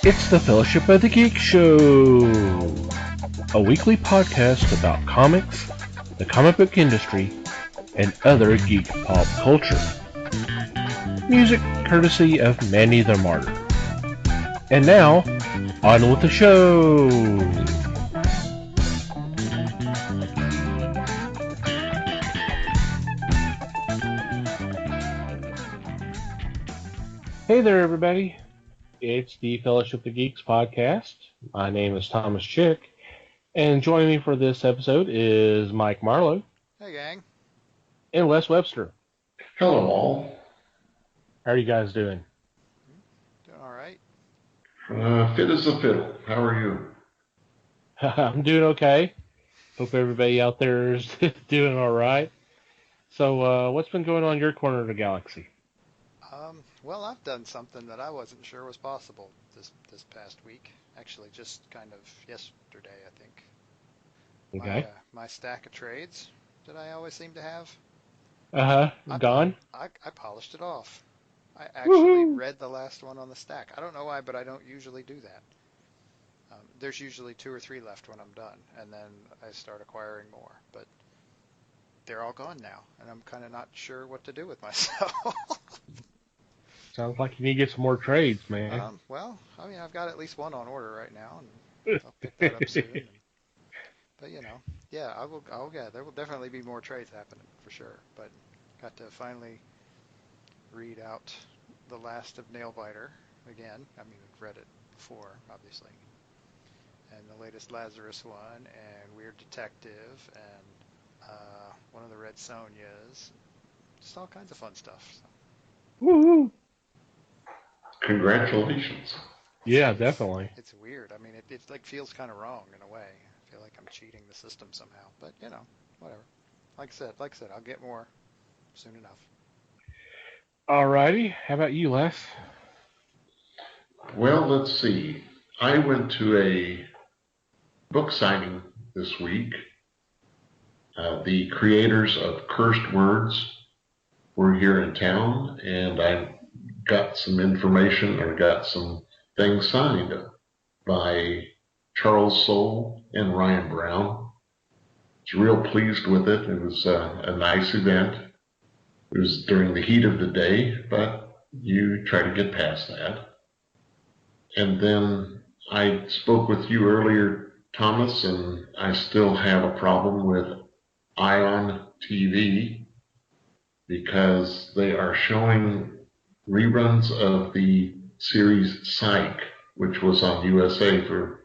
It's the Fellowship of the Geek Show, a weekly podcast about comics, the comic book industry, and other geek pop culture. Music courtesy of Manny the Martyr. And now, on with the show! Hey there, everybody. It's the Fellowship of the Geeks podcast. My name is Thomas Chick, and joining me for this episode is Mike Marlowe. Hey, gang. And Les Webster. Hello, all. How are you guys doing? Doing all right. Fit as a fiddle. How are you? I'm doing okay. Hope everybody out there is doing all right. So, what's been going on in your corner of the galaxy? Well, I've done something that I wasn't sure was possible this past week. Actually, just kind of yesterday, I think. Okay. My stack of trades that I always seem to have. Gone? I polished it off. I actually Woo-hoo! read the last one on the stack. I don't know why, but I don't usually do that. There's usually 2 or 3 left when I'm done, and then I start acquiring more. But they're all gone now, and I'm kind of not sure what to do with myself. Sounds like you need to get some more trades, man. Well, I mean, I've got at least one on order right now, and I'll pick that up soon. But yeah, I will. Oh yeah, there will definitely be more trades happening for sure. But got to finally read out the last of Nailbiter again. I mean, I've read it before, obviously, and the latest Lazarus one, and Weird Detective, and one of the Red Sonjas. Just all kinds of fun stuff. So. Woohoo! Congratulations. Yeah, definitely. It's weird. I mean, it like feels kind of wrong in a way. I feel like I'm cheating the system somehow. But whatever. Like I said, I'll get more soon enough. Alrighty. How about you, Les? Well, let's see. I went to a book signing this week. The creators of Cursed Words were here in town, and I got some information or got some things signed by Charles Soule and Ryan Browne. I was real pleased with it. It was a nice event. It was during the heat of the day, but you try to get past that. And then I spoke with you earlier, Thomas, and I still have a problem with Ion TV because they are showing reruns of the series Psych, which was on USA for,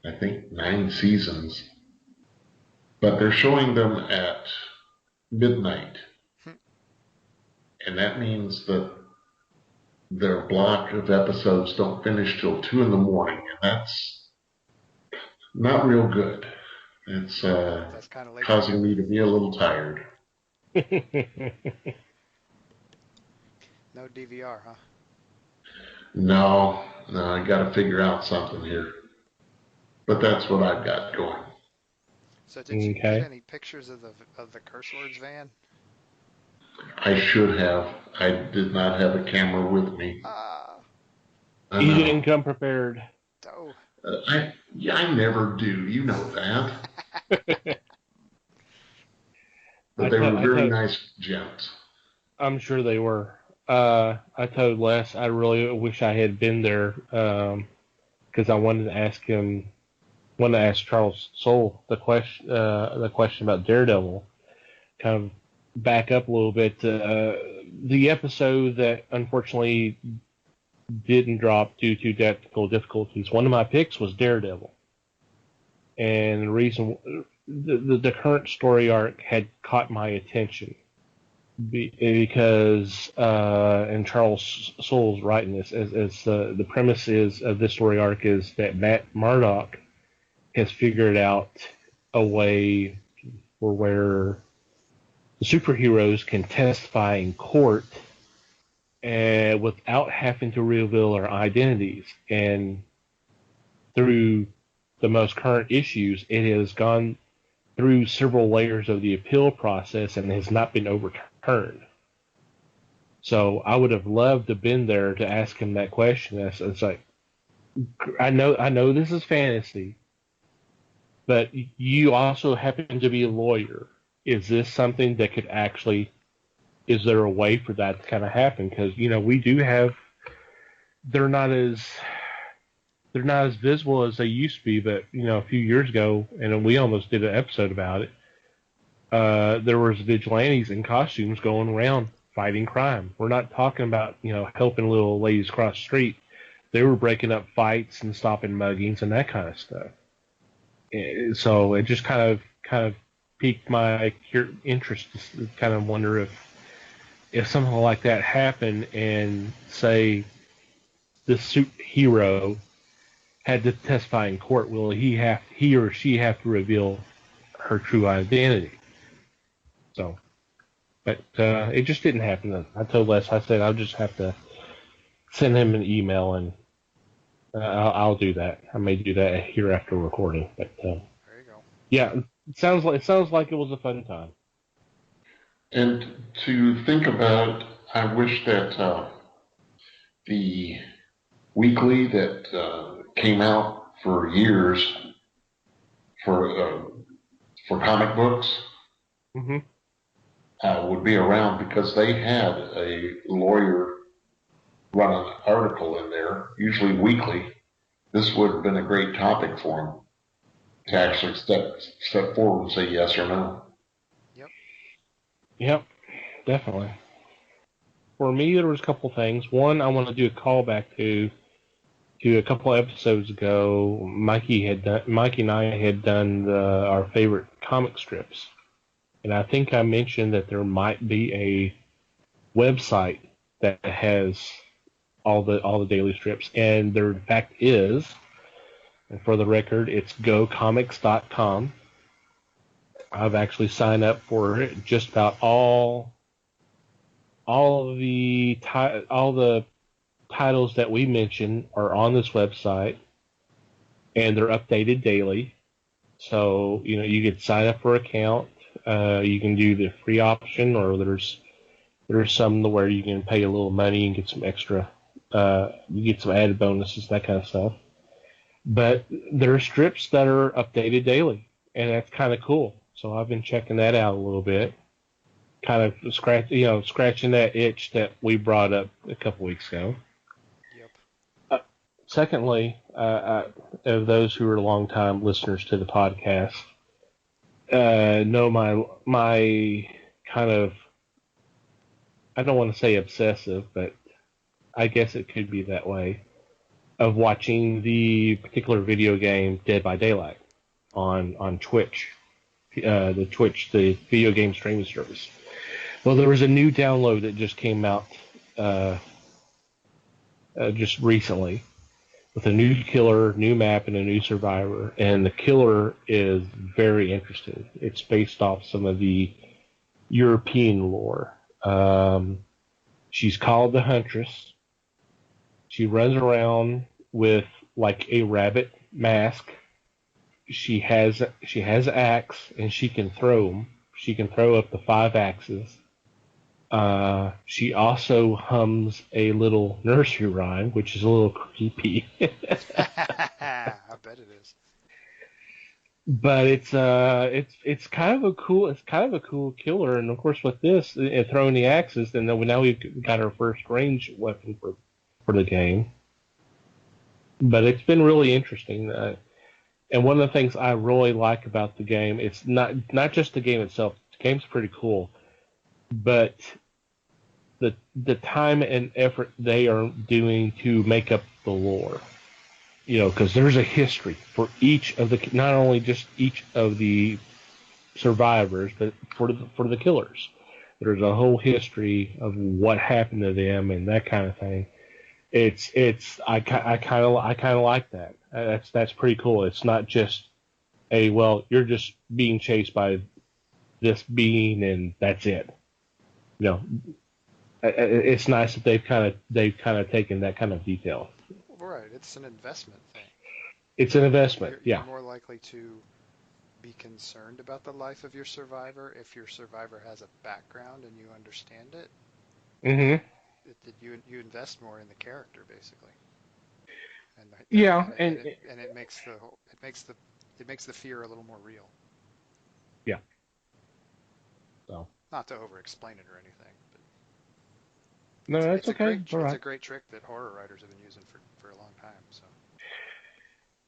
I think, 9 seasons. But they're showing them at midnight. And that means that their block of episodes don't finish till 2 in the morning. And that's not real good. It's That's kind of late causing me to be a little tired. No DVR, huh? No, I got to figure out something here. But that's what I've got going. So did you get any pictures of the Curse Words van? I should have. I did not have a camera with me. You didn't come prepared. Oh. I never do. You know that. But they were very nice gents. I'm sure they were. I told Les I really wish I had been there because I wanted to ask Charles Soule the question about Daredevil. Kind of back up a little bit. The episode that unfortunately didn't drop due to technical difficulties. One of my picks was Daredevil, and the reason the current story arc had caught my attention. Because and Charles Soule's writing this as the premise is of this story arc is that Matt Murdock has figured out a way for where the superheroes can testify in court without having to reveal their identities. And through the most current issues, it has gone through several layers of the appeal process and has not been overturned. So I would have loved to have been there to ask him that question. It's like, I know this is fantasy, but you also happen to be a lawyer. Is this something that could actually? Is there a way for that to kind of happen? Because we do have. They're not as they're not as visible as they used to be, but a few years ago, and we almost did an episode about it. There was vigilantes in costumes going around fighting crime. We're not talking about helping little ladies cross the street. They were breaking up fights and stopping muggings and that kind of stuff. So it just kind of piqued my interest to kind of wonder if something like that happened and say this superhero had to testify in court, will he or she have to reveal her true identity? So, but it just didn't happen. I told Les, I said I'll just have to send him an email, and I'll do that. I may do that here after recording. But there you go. yeah, it sounds like it was a fun time. And to think about, I wish that the weekly that came out for years for comic books Mm-hmm. would be around, because they had a lawyer run an article in there, usually weekly. This would have been a great topic for them to actually step forward and say yes or no. Yep, definitely. For me, there was a couple things. One, I want to do a callback to a couple episodes ago. Mikey and I had done our favorite comic strips, and I think I mentioned that there might be a website that has all the daily strips, and there in fact is. And for the record, it's gocomics.com. I've actually signed up for just about all the titles that we mentioned are on this website, and they're updated daily. So you could sign up for an account. You can do the free option, or there's some where you can pay a little money and get some extra. You get some added bonuses, that kind of stuff. But there are strips that are updated daily, and that's kind of cool. So I've been checking that out a little bit, kind of scratching that itch that we brought up a couple weeks ago. Yep. Secondly, of those who are longtime listeners to the podcast, know my kind of, I don't want to say obsessive, but I guess it could be that way, of watching the particular video game Dead by Daylight on Twitch, the video game streaming service. Well, there was a new download that just came out just recently with a new killer, new map, and a new survivor. And the killer is very interesting. It's based off some of the European lore. She's called the Huntress. She runs around with like a rabbit mask. She has an axe, and she can throw them. She can throw up to 5 axes. She also hums a little nursery rhyme, which is a little creepy. I bet it is. But it's kind of a cool killer, and of course with this throwing the axes, then now we've got our first range weapon for the game. But it's been really interesting, and one of the things I really like about the game, it's not just the game itself. The game's pretty cool, but the time and effort they are doing to make up the lore. Because there's a history for each of the, not only just each of the survivors, but for the killers. There's a whole history of what happened to them and that kind of thing. I kind of like that. That's pretty cool. It's not just you're just being chased by this being and that's it. It's nice that they've kind of taken that kind of detail. Right, it's an investment thing. It's an investment, You're more likely to be concerned about the life of your survivor if your survivor has a background and you understand it. Mm-hmm. You invest more in the character, basically. Yeah, and it makes the fear a little more real. Yeah. So. Not to over-explain it or anything, but No, that's okay. All right. It's a great trick that horror writers have been using for a long time. So.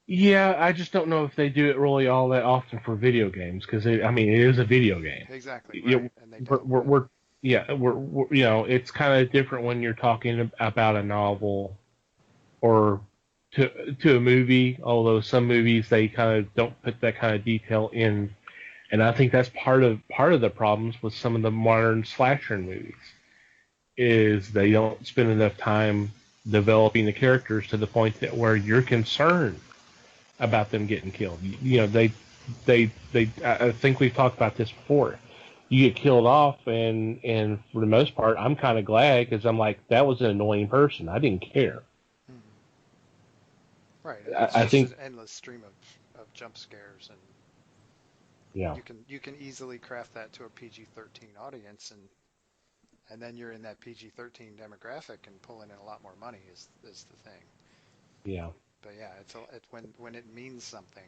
Yeah, I just don't know if they do it really all that often for video games because it is a video game. Exactly. Right. And they don't. We're it's kind of different when you're talking about a novel or to a movie. Although some movies they kind of don't put that kind of detail in, and I think that's part of the problems with some of the modern slasher movies is they don't spend enough time developing the characters to the point that where you're concerned about them getting killed. I think we've talked about this before. You get killed off, and for the most part, I'm kind of glad because I'm like, that was an annoying person. I didn't care. Mm-hmm. Right. I think an endless stream of jump scares, and yeah, you can easily craft that to a PG-13 audience, and then you're in that PG-13 demographic and pulling in a lot more money is the thing. Yeah. But yeah, it's when it means something,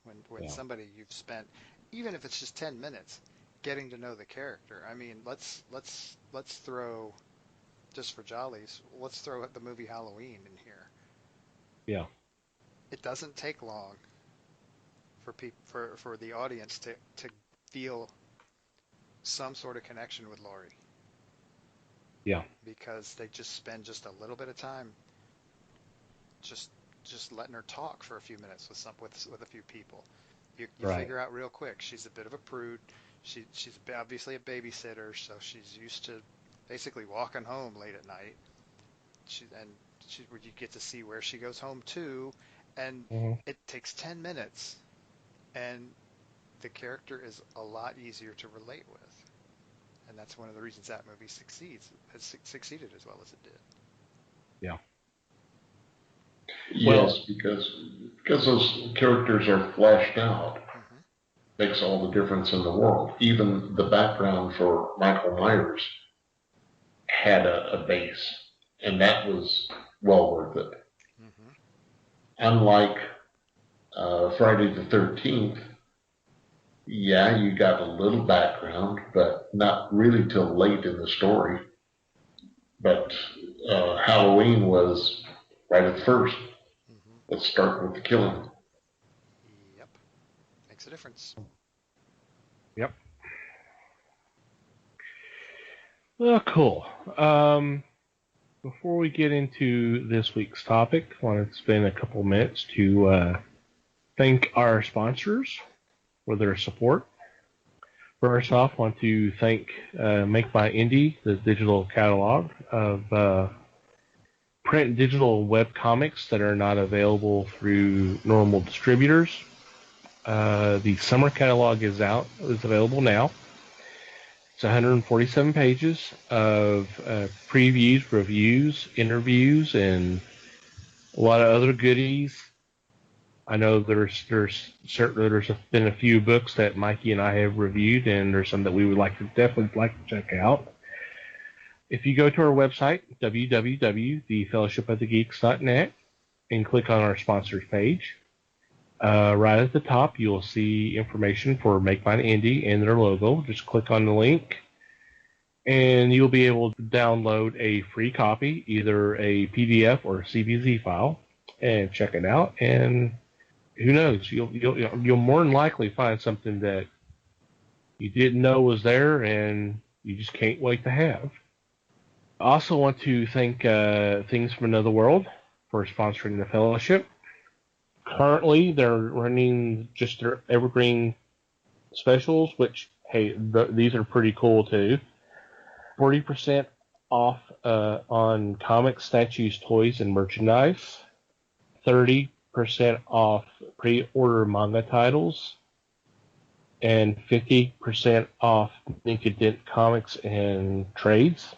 when somebody you've spent, even if it's just 10 minutes, getting to know the character. I mean, let's throw, just for jollies, let's throw the movie Halloween in here. Yeah. It doesn't take long for the audience to feel some sort of connection with Laurie. Yeah. Because they just spend just a little bit of time just letting her talk for a few minutes with a few people. You right. Figure out real quick she's a bit of a prude. She's obviously a babysitter, so she's used to basically walking home late at night. You get to see where she goes home to, and it takes 10 minutes, and the character is a lot easier to relate with, and that's one of the reasons that movie has succeeded as well as it did. Yeah. Yes, because those characters are fleshed out. Mm-hmm. Makes all the difference in the world. Even the background for Michael Myers had a base, and that was well worth it. Mm-hmm. Unlike Friday the 13th, yeah, you got a little background, but not really till late in the story. But Halloween was right at first. Let's start with the killing. Yep. Makes a difference. Yep. Well, cool. Before we get into this week's topic, I wanted to spend a couple minutes to thank our sponsors for their support. First off, I want to thank Make My Indie, the digital catalog of print, digital, and web comics that are not available through normal distributors. The summer catalog is available now. It's 147 pages of previews, reviews, interviews, and a lot of other goodies. I know there's been a few books that Mikey and I have reviewed, and there's some that we would definitely like to check out. If you go to our website, www.thefellowshipofthegeeks.net, and click on our sponsors page, right at the top, you'll see information for Make Mine Indie and their logo. Just click on the link, and you'll be able to download a free copy, either a PDF or a CBZ file, and check it out. And who knows, you'll more than likely find something that you didn't know was there, and you just can't wait to have. I also want to thank Things from Another World for sponsoring the fellowship. Currently, they're running just their evergreen specials, which, hey, these are pretty cool too. 40% off on comics, statues, toys, and merchandise. 30% off pre-order manga titles. And 50% off Ninkadent comics and trades.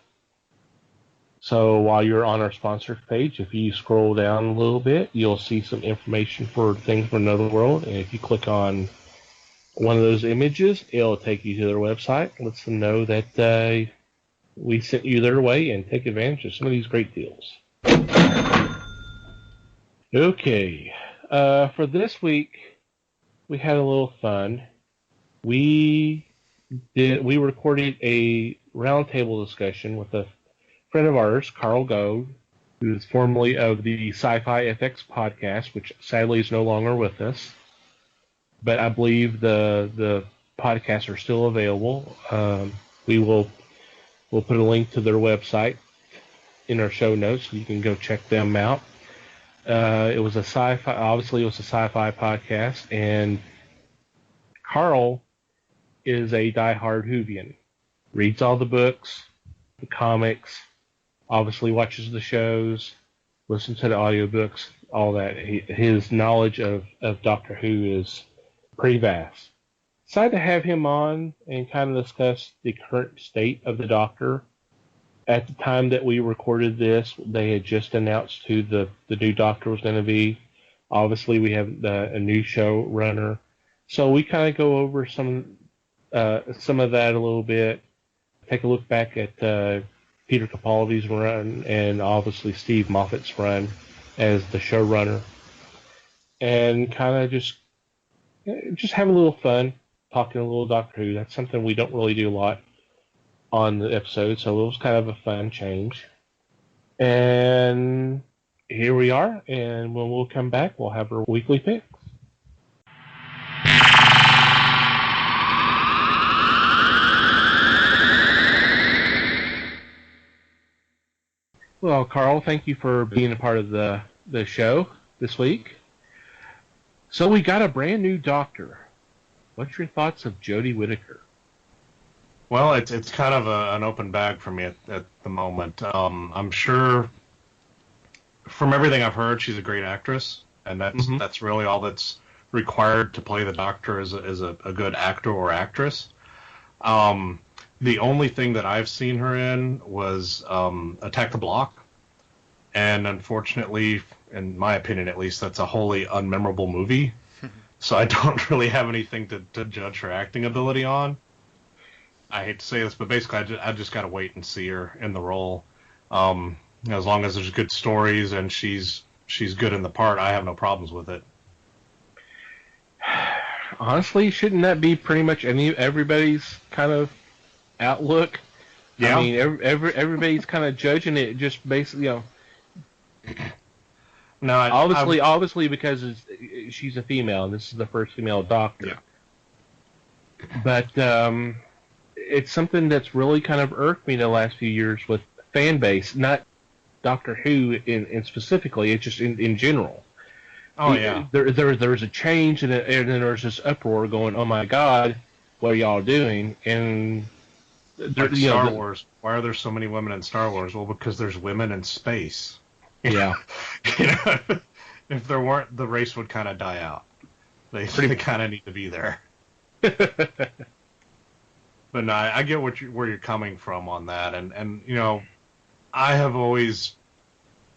So while you're on our sponsors page, if you scroll down a little bit, you'll see some information for Things from Another World. And if you click on one of those images, it'll take you to their website. Lets them know that we sent you their way and take advantage of some of these great deals. Okay. For this week, we had a little fun. We recorded a roundtable discussion with a friend of ours, Carl Goad, who is formerly of the SciFiFX podcast, which sadly is no longer with us. But I believe the podcasts are still available. We'll put a link to their website in our show notes, so you can go check them out. It was a sci-fi podcast, and Carl is a diehard Whovian. Reads all the books, the comics, obviously watches the shows, listens to the audiobooks, all that. His knowledge of Doctor Who is pretty vast. Decided to have him on and kind of discuss the current state of the Doctor. At the time that we recorded this, they had just announced who the new Doctor was going to be. Obviously, we have a new showrunner. So we kind of go over some of that a little bit. Take a look back at Peter Capaldi's run and obviously Steve Moffat's run as the showrunner. And kind of just have a little fun talking a little Doctor Who. That's something we don't really do a lot on the episode, so it was kind of a fun change. And here we are, and when we'll come back, we'll have our weekly picks. Well, Carl, thank you for being a part of the show this week. So we got a brand new Doctor. What's your thoughts of Jodie Whittaker? Well, it's kind of an open bag for me at the moment. I'm sure from everything I've heard, she's a great actress, and that's really all that's required to play the Doctor as a good actor or actress. The only thing that I've seen her in was Attack the Block, and unfortunately, in my opinion at least, that's a wholly unmemorable movie. So I don't really have anything to judge her acting ability on. I hate to say this, but basically I just got to wait and see her in the role. As long as there's good stories and she's good in the part, I have no problems with it. Honestly, shouldn't that be pretty much everybody's kind of outlook? Yeah. I mean, everybody's kind of judging it just basically, No, obviously because she's a female and this is the first female Doctor. Yeah. But it's something that's really kind of irked me the last few years with fan base, not Doctor Who in specifically, it's just in general. Oh, yeah. There's a change, and then there's this uproar going, oh, my God, what are y'all doing? And like Star Wars. Why are there so many women in Star Wars? Well, because there's women in space. Yeah. If there weren't, the race would kind of die out. They kind of need to be there. But no, I get where you're coming from on that, and I have always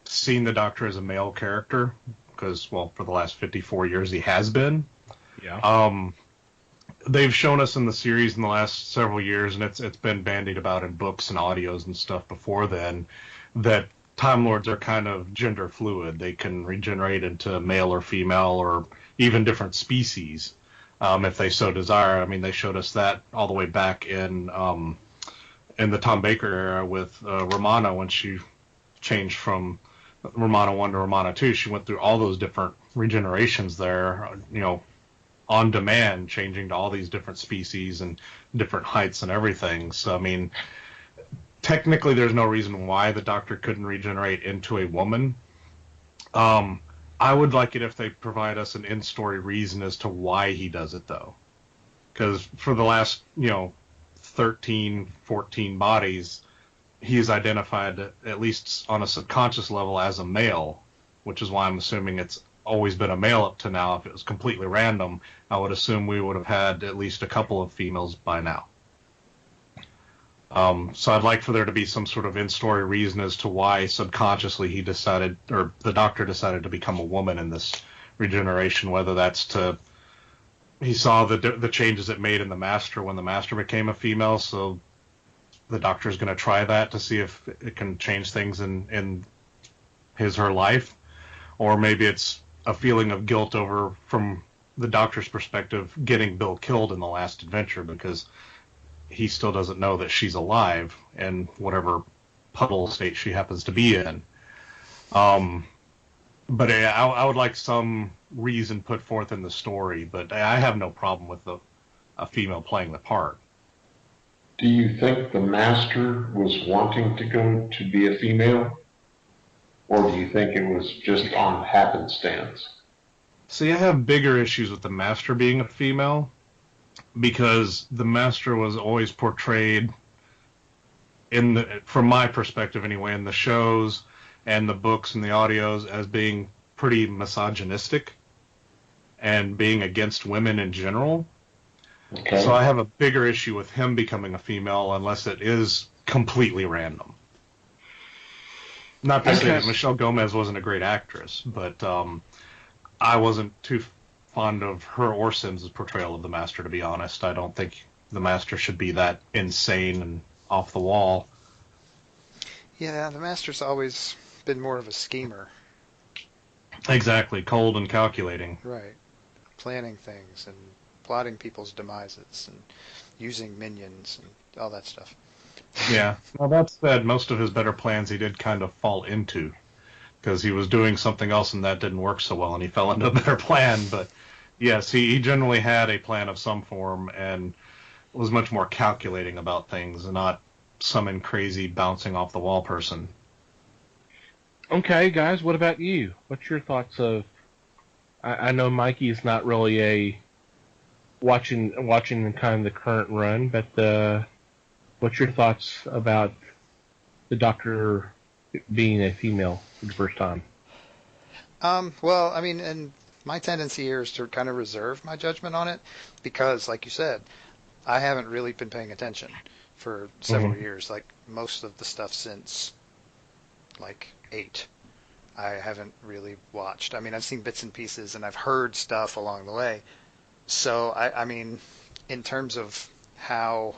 seen the Doctor as a male character because, well, for the last 54 years he has been. Yeah. They've shown us in the series in the last several years, and it's been bandied about in books and audios and stuff before then, that Time Lords are kind of gender fluid. They can regenerate into male or female or even different species. If they so desire. I mean, they showed us that all the way back in the Tom Baker era with Romana when she changed from Romana 1 to Romana 2. She went through all those different regenerations there, on demand, changing to all these different species and different heights and everything. So, I mean, technically there's no reason why the Doctor couldn't regenerate into a woman. I would like it if they provide us an in-story reason as to why he does it, though. Because for the last, 13, 14 bodies, he's identified, at least on a subconscious level, as a male, which is why I'm assuming it's always been a male up to now. If it was completely random, I would assume we would have had at least a couple of females by now. So I'd like for there to be some sort of in-story reason as to why subconsciously he decided, or the Doctor decided to become a woman in this regeneration, whether that's he saw the changes it made in the Master when the Master became a female, so the Doctor's going to try that to see if it can change things in her life, or maybe it's a feeling of guilt over, from the Doctor's perspective, getting Bill killed in the last adventure because he still doesn't know that she's alive in whatever puddle state she happens to be in. But I would like some reason put forth in the story, but I have no problem with a female playing the part. Do you think the Master was wanting to go to be a female? Or do you think it was just on happenstance? See, I have bigger issues with the Master being a female, because the Master was always portrayed, from my perspective anyway, in the shows and the books and the audios, as being pretty misogynistic and being against women in general. Okay. So I have a bigger issue with him becoming a female unless it is completely random. Not to say that Michelle Gomez wasn't a great actress, but I wasn't too fond of her or Sims' portrayal of the Master, to be honest. I don't think the Master should be that insane and off the wall. Yeah, the Master's always been more of a schemer. Exactly, cold and calculating. Right. Planning things and plotting people's demises and using minions and all that stuff. Yeah. Well, that said, most of his better plans he did kind of fall into, because he was doing something else and that didn't work so well and he fell into a better plan. But yes, he generally had a plan of some form and was much more calculating about things and not some crazy bouncing off the wall person. Okay, guys, what about you? What's your thoughts of... I know Mikey is not really a watching kind of the current run, but what's your thoughts about the Doctor being a female for the first time? Well, I mean, and my tendency here is to kind of reserve my judgment on it because, like you said, I haven't really been paying attention for several years. Like most of the stuff since like 8, I haven't really watched. I mean, I've seen bits and pieces and I've heard stuff along the way. So I mean, in terms of how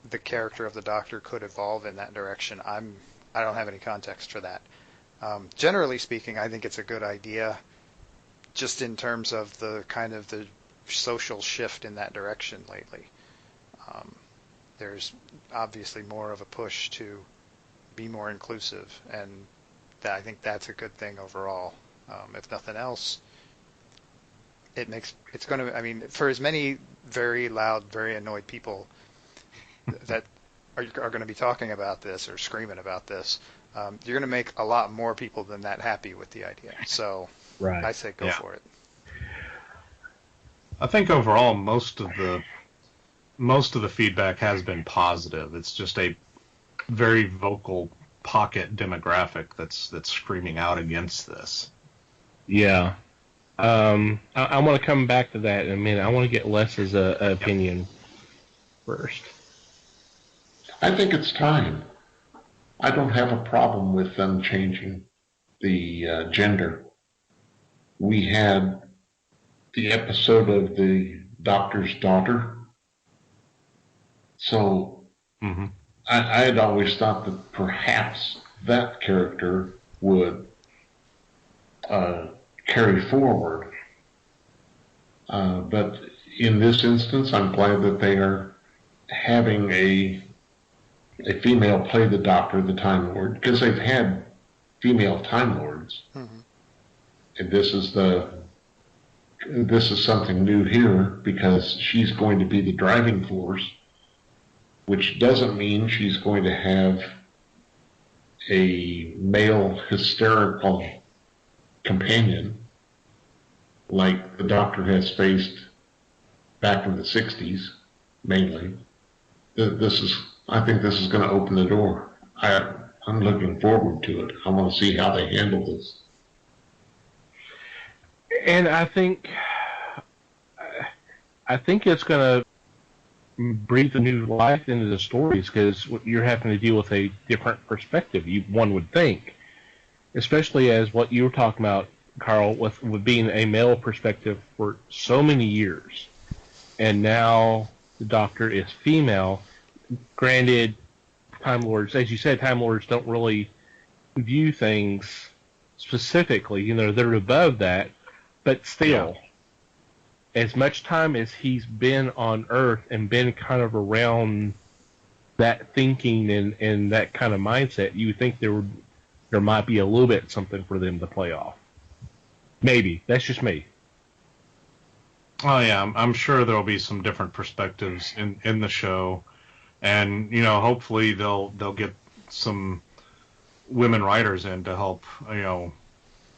the character of the Doctor could evolve in that direction, I don't have any context for that. Generally speaking, I think it's a good idea, just in terms of the kind of the social shift in that direction lately. There's obviously more of a push to be more inclusive, and I think that's a good thing overall. If nothing else, it's going to, I mean, for as many very loud, very annoyed people that are going to be talking about this or screaming about this, you're going to make a lot more people than that happy with the idea. So right. I say go for it. I think overall most of the feedback has been positive. It's just a very vocal pocket demographic that's screaming out against this. Yeah. I want to come back to that in a minute. I want to get Les's opinion first. I think it's time. I don't have a problem with them changing the gender. We had the episode of the Doctor's daughter. So I had always thought that perhaps that character would carry forward. But in this instance, I'm glad that they are having a female play the Doctor, the Time Lord, because they've had female Time Lords. And this is something new here because she's going to be the driving force, which doesn't mean she's going to have a male hysterical companion like the Doctor has faced back in the 60s, mainly. I think this is going to open the door. I'm looking forward to it. I want to see how they handle this. And I think it's going to breathe a new life into the stories because you're having to deal with a different perspective, one would think. Especially as what you were talking about, Carl, with being a male perspective for so many years. And now the Doctor is female. Granted, Time Lords, as you said, Time Lords don't really view things specifically. They're above that, but still, as much time as he's been on Earth and been kind of around that thinking and that kind of mindset, you would think there might be a little bit something for them to play off. Maybe. That's just me. Oh yeah, I'm sure there'll be some different perspectives in the show, and hopefully they'll get some women writers in to help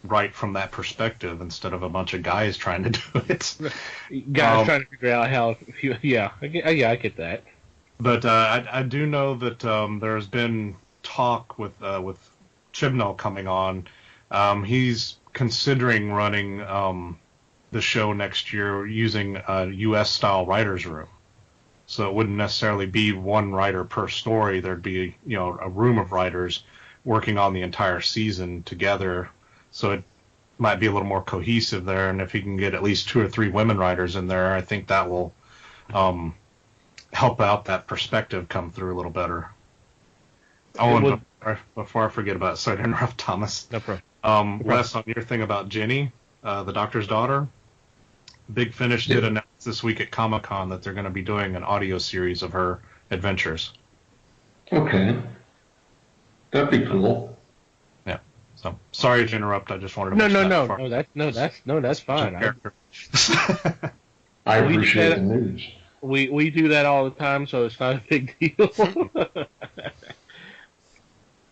write from that perspective instead of a bunch of guys trying to do it. Guys trying to figure out how. Yeah, I get that. But I do know that there's been talk with Chibnall coming on. He's considering running the show next year using a U.S.-style writer's room. So it wouldn't necessarily be one writer per story. There'd be a room of writers working on the entire season together. So it might be a little more cohesive there. And if he can get at least 2 or 3 women writers in there, I think that will help out that perspective come through a little better. Oh, and before I forget about it, sorry to interrupt, Thomas. No problem. Wes, on your thing about Jenny, the doctor's daughter, Big Finish did announce this week at Comic-Con that they're going to be doing an audio series of her adventures. Okay. That'd be cool. Yeah. So sorry to interrupt. I just wanted to that's fine. I appreciate the news. We do that all the time, so it's not a big deal.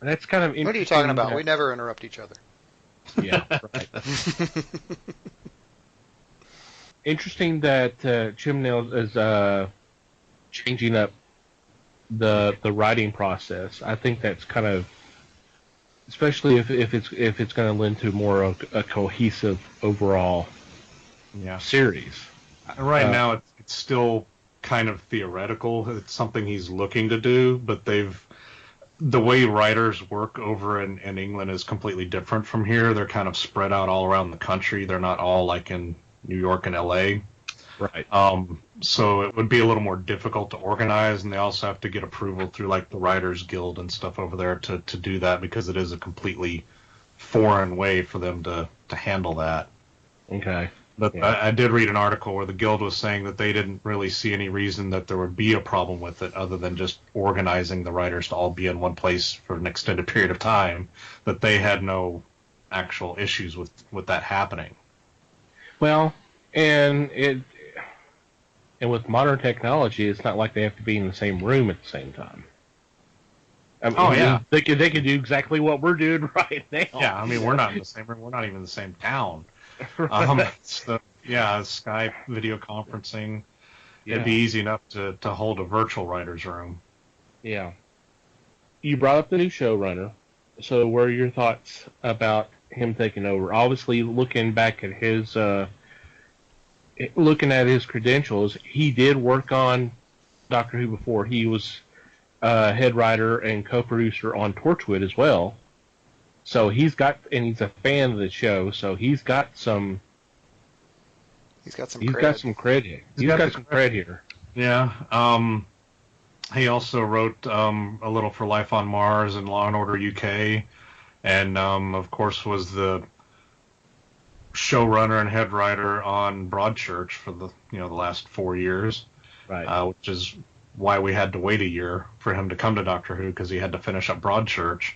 That's kind of interesting. What are you talking about? We never interrupt each other. Yeah, right. Interesting that Chibnall is changing up the writing process. I think that's kind of, especially if it's going to lend to more of a cohesive overall series. Right now, it's still kind of theoretical. It's something he's looking to do, but the way writers work over in England is completely different from here. They're kind of spread out all around the country. They're not all like in New York and LA. Right. So it would be a little more difficult to organize, and they also have to get approval through like the Writers Guild and stuff over there to do that, because it is a completely foreign way for them to handle that. Okay. But yeah. I did read an article where the Guild was saying that they didn't really see any reason that there would be a problem with it other than just organizing the writers to all be in one place for an extended period of time, that they had no actual issues with that happening. Well, and with modern technology, it's not like they have to be in the same room at the same time. I mean, they could do exactly what we're doing right now. Yeah, I mean, we're not in the same room. We're not even in the same town. Right. Skype video conferencing. Yeah. It'd be easy enough to hold a virtual writer's room. Yeah. You brought up the new showrunner. So what are your thoughts about him taking over? Obviously, looking back at his credentials, he did work on Doctor Who before. He was head writer and co-producer on Torchwood as well. So he's a fan of the show, so he's got some cred. He's got some cred here. Yeah. He also wrote a little for Life on Mars and Law and Order UK, and of course was the showrunner and head writer on Broadchurch for the last 4 years. Right. Which is why we had to wait a year for him to come to Doctor Who, because he had to finish up Broadchurch.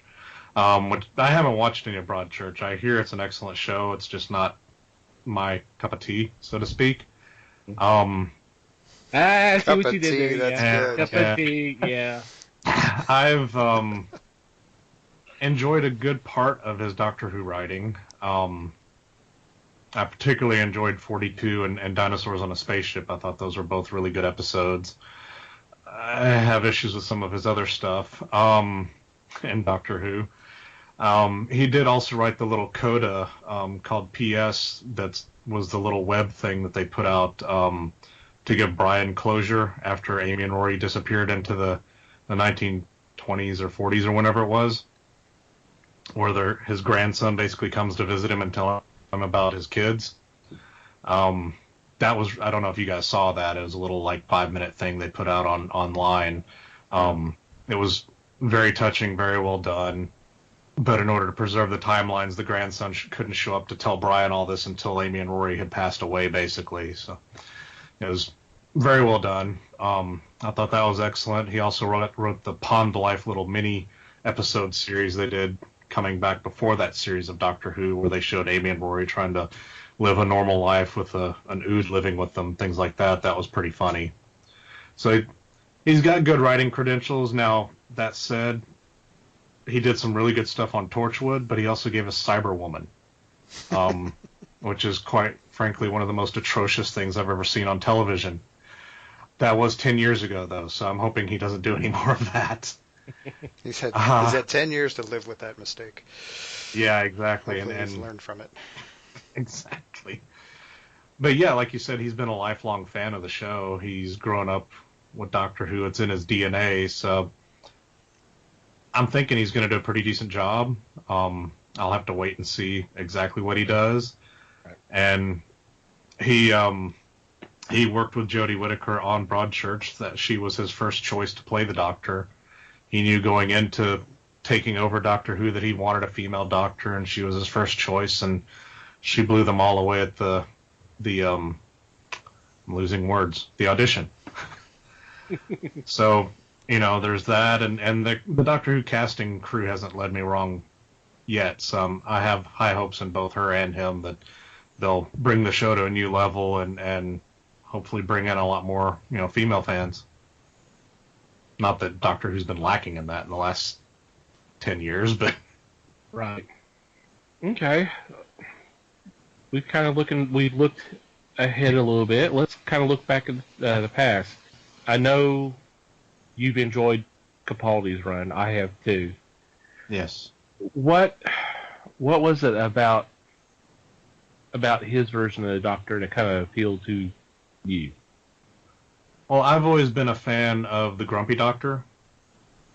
Which I haven't watched any of Broadchurch. I hear it's an excellent show. It's just not my cup of tea, so to speak. I see what you did there. That's good. Cup of tea, yeah. I've enjoyed a good part of his Doctor Who writing. I particularly enjoyed 42 and Dinosaurs on a Spaceship. I thought those were both really good episodes. I have issues with some of his other stuff in Doctor Who. He did also write the little coda called PS that was the little web thing that they put out to give Brian closure after Amy and Rory disappeared into the 1920s or 40s or whenever it was, where his grandson basically comes to visit him and tell him about his kids. That was, I don't know if you guys saw that. It was a little like 5-minute thing they put out online. It was very touching, very well done. But in order to preserve the timelines, the grandson couldn't show up to tell Brian all this until Amy and Rory had passed away, basically. So it was very well done. I thought that was excellent. He also wrote the Pond Life little mini episode series they did coming back before that series of Doctor Who, where they showed Amy and Rory trying to live a normal life with an Ood living with them, things like that. That was pretty funny. So he's got good writing credentials. Now, that said, he did some really good stuff on Torchwood, but he also gave us Cyberwoman, which is quite frankly one of the most atrocious things I've ever seen on television. That was 10 years ago, though, so I'm hoping he doesn't do any more of that. He's had 10 years to live with that mistake. Yeah, exactly. Hopefully he's learned from it. Exactly. But yeah, like you said, he's been a lifelong fan of the show. He's grown up with Doctor Who. It's in his DNA, so I'm thinking he's going to do a pretty decent job. I'll have to wait and see exactly what he does. Right. And he worked with Jodie Whittaker on Broadchurch. That she was his first choice to play the Doctor. He knew going into taking over Doctor Who that he wanted a female Doctor, and she was his first choice. And she blew them all away at the I'm losing words, the audition. So, there's that, and the Doctor Who casting crew hasn't led me wrong yet. So I have high hopes in both her and him that they'll bring the show to a new level and hopefully bring in a lot more, female fans. Not that Doctor Who's been lacking in that in the last 10 years, but... Right. Okay. We've looked ahead a little bit. Let's kind of look back at the past. I know you've enjoyed Capaldi's run. I have too. Yes. What was it about his version of the Doctor that kind of appealed to you? Well, I've always been a fan of the Grumpy Doctor.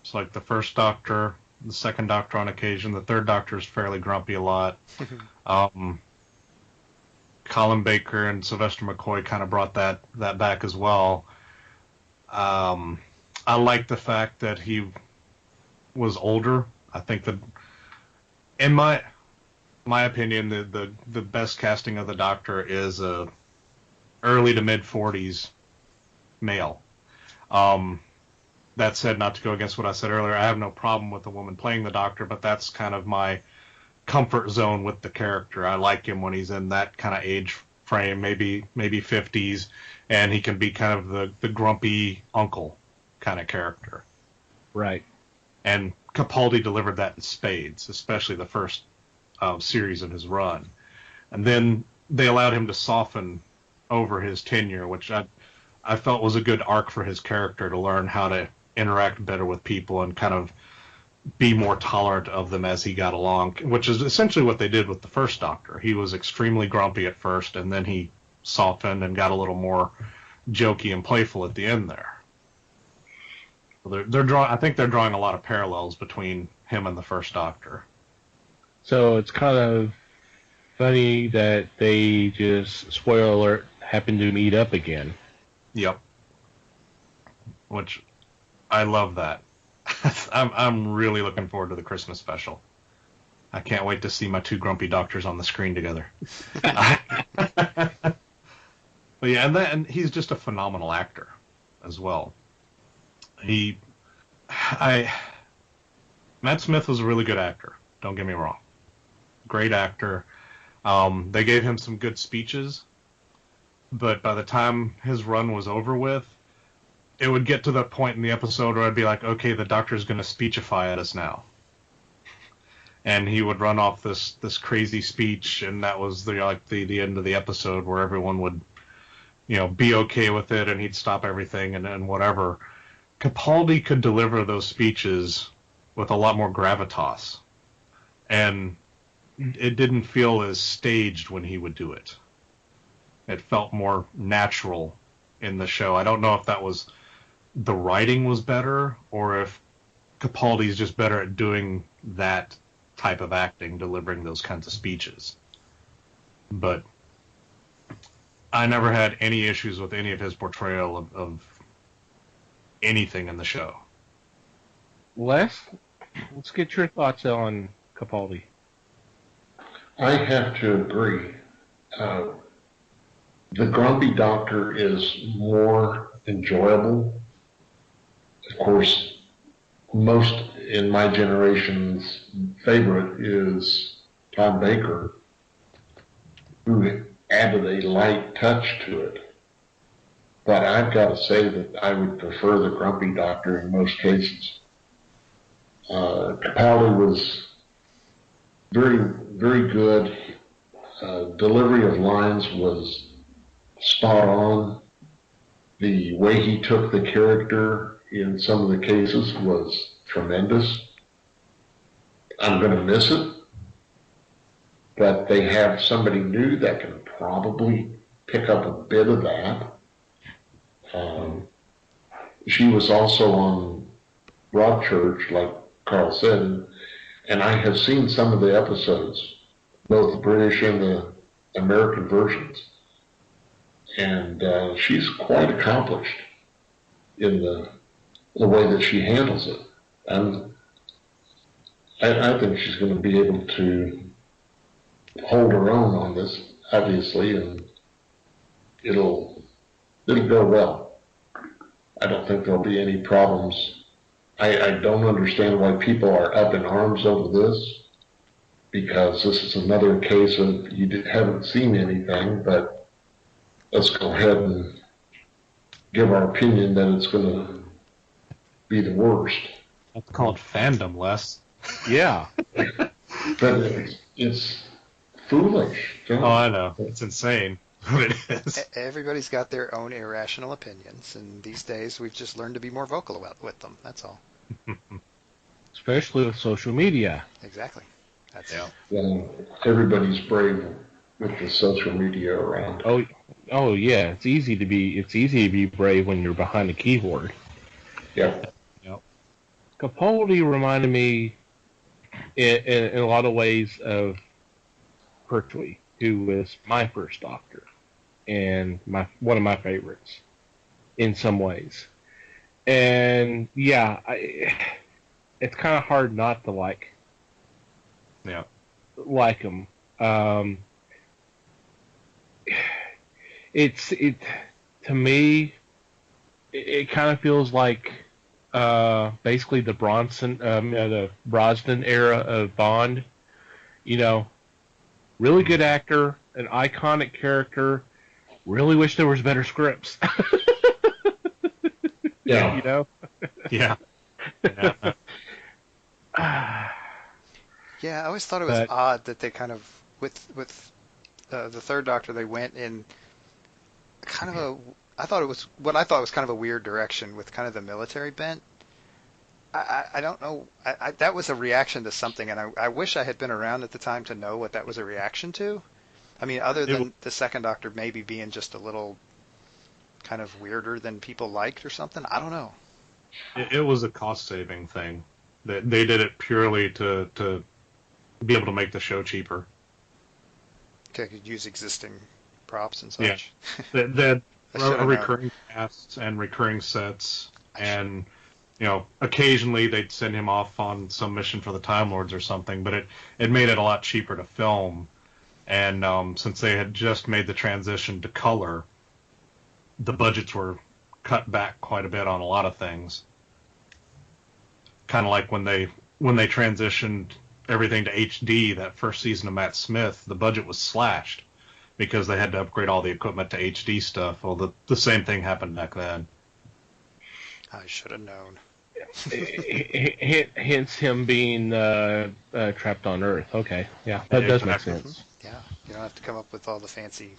It's like the first Doctor, the second Doctor on occasion. The third Doctor is fairly grumpy a lot. Colin Baker and Sylvester McCoy kind of brought that back as well. I like the fact that he was older. I think that, in my opinion, the best casting of the Doctor is a early to mid 40s male. That said, not to go against what I said earlier, I have no problem with a woman playing the Doctor, but that's kind of my comfort zone with the character. I like him when he's in that kind of age frame, maybe 50s, and he can be kind of the grumpy uncle kind of character. Right. And Capaldi delivered that in spades, especially the first series of his run. And then they allowed him to soften over his tenure, which I felt was a good arc for his character, to learn how to interact better with people and kind of be more tolerant of them as he got along, which is essentially what they did with the first Doctor. He was extremely grumpy at first, and then he softened and got a little more jokey and playful at the end there. I think they're drawing a lot of parallels between him and the first Doctor. So it's kind of funny that they just, spoiler alert, happen to meet up again. Yep. Which, I love that. I'm really looking forward to the Christmas special. I can't wait to see my two grumpy Doctors on the screen together. But yeah, and he's just a phenomenal actor as well. Matt Smith was a really good actor. Don't get me wrong. Great actor. They gave him some good speeches, but by the time his run was over with, it would get to that point in the episode where I'd be like, okay, the Doctor's going to speechify at us now. And he would run off this crazy speech, and that was the end of the episode, where everyone would, be okay with it, and he'd stop everything and whatever. Capaldi could deliver those speeches with a lot more gravitas, and it didn't feel as staged when he would do it. It felt more natural in the show. I don't know if that was the writing was better, or if Capaldi's just better at doing that type of acting, delivering those kinds of speeches. But I never had any issues with any of his portrayal of anything in the show. Les, let's get your thoughts on Capaldi? I have to agree. The Grumpy Doctor is more enjoyable. Of course, most in my generation's favorite is Tom Baker, who added a light touch to it. But I've got to say that I would prefer the Grumpy Doctor in most cases. Capaldi was very, very good. Delivery of lines was spot on. The way he took the character in some of the cases was tremendous. I'm going to miss it, but they have somebody new that can probably pick up a bit of that. She was also on Broadchurch, like Carl said, and I have seen some of the episodes, both the British and the American versions. And she's quite accomplished in the way that she handles it. And I think she's going to be able to hold her own on this, obviously, and it'll go well. I don't think there'll be any problems. I don't understand why people are up in arms over this, because this is another case of you haven't seen anything, but let's go ahead and give our opinion that it's going to be the worst. That's called fandom, Les. Yeah. But it's foolish. Oh, I know. It's insane what it is. Everybody's got their own irrational opinions, and these days we've just learned to be more vocal with them. That's all. Especially with social media. Exactly. That's Well, everybody's brave with the social media around. Oh yeah. It's easy to be brave when you're behind a keyboard. Yeah. Yep. Capaldi reminded me in a lot of ways of Pertwee, who was my first Doctor and one of my favorites in some ways. And yeah, it's kind of hard not to like him. To me, it kind of feels like basically the the Brosnan era of Bond. You know, really good actor, an iconic character. Really wish there was better scripts. Yeah. You know. Yeah. Yeah, I always thought it was odd that they kind of, with the Third Doctor, they went in kind of I thought it was kind of a weird direction with kind of the military bent. I don't know. That was a reaction to something, and I wish I had been around at the time to know what that was a reaction to. I mean, other than the Second Doctor maybe being just a little kind of weirder than people liked or something. I don't know. It was a cost-saving thing. They did it purely to be able to make the show cheaper. They could use existing props and such. Yeah. They had recurring casts and recurring sets, and occasionally they'd send him off on some mission for the Time Lords or something, but it made it a lot cheaper to film. And since they had just made the transition to color, the budgets were cut back quite a bit on a lot of things. Kind of like when they transitioned everything to HD, that first season of Matt Smith, the budget was slashed because they had to upgrade all the equipment to HD stuff. Well, the same thing happened back then. I should have known. Hence him being trapped on Earth. Okay, yeah, that does make sense. Yeah, you don't have to come up with all the fancy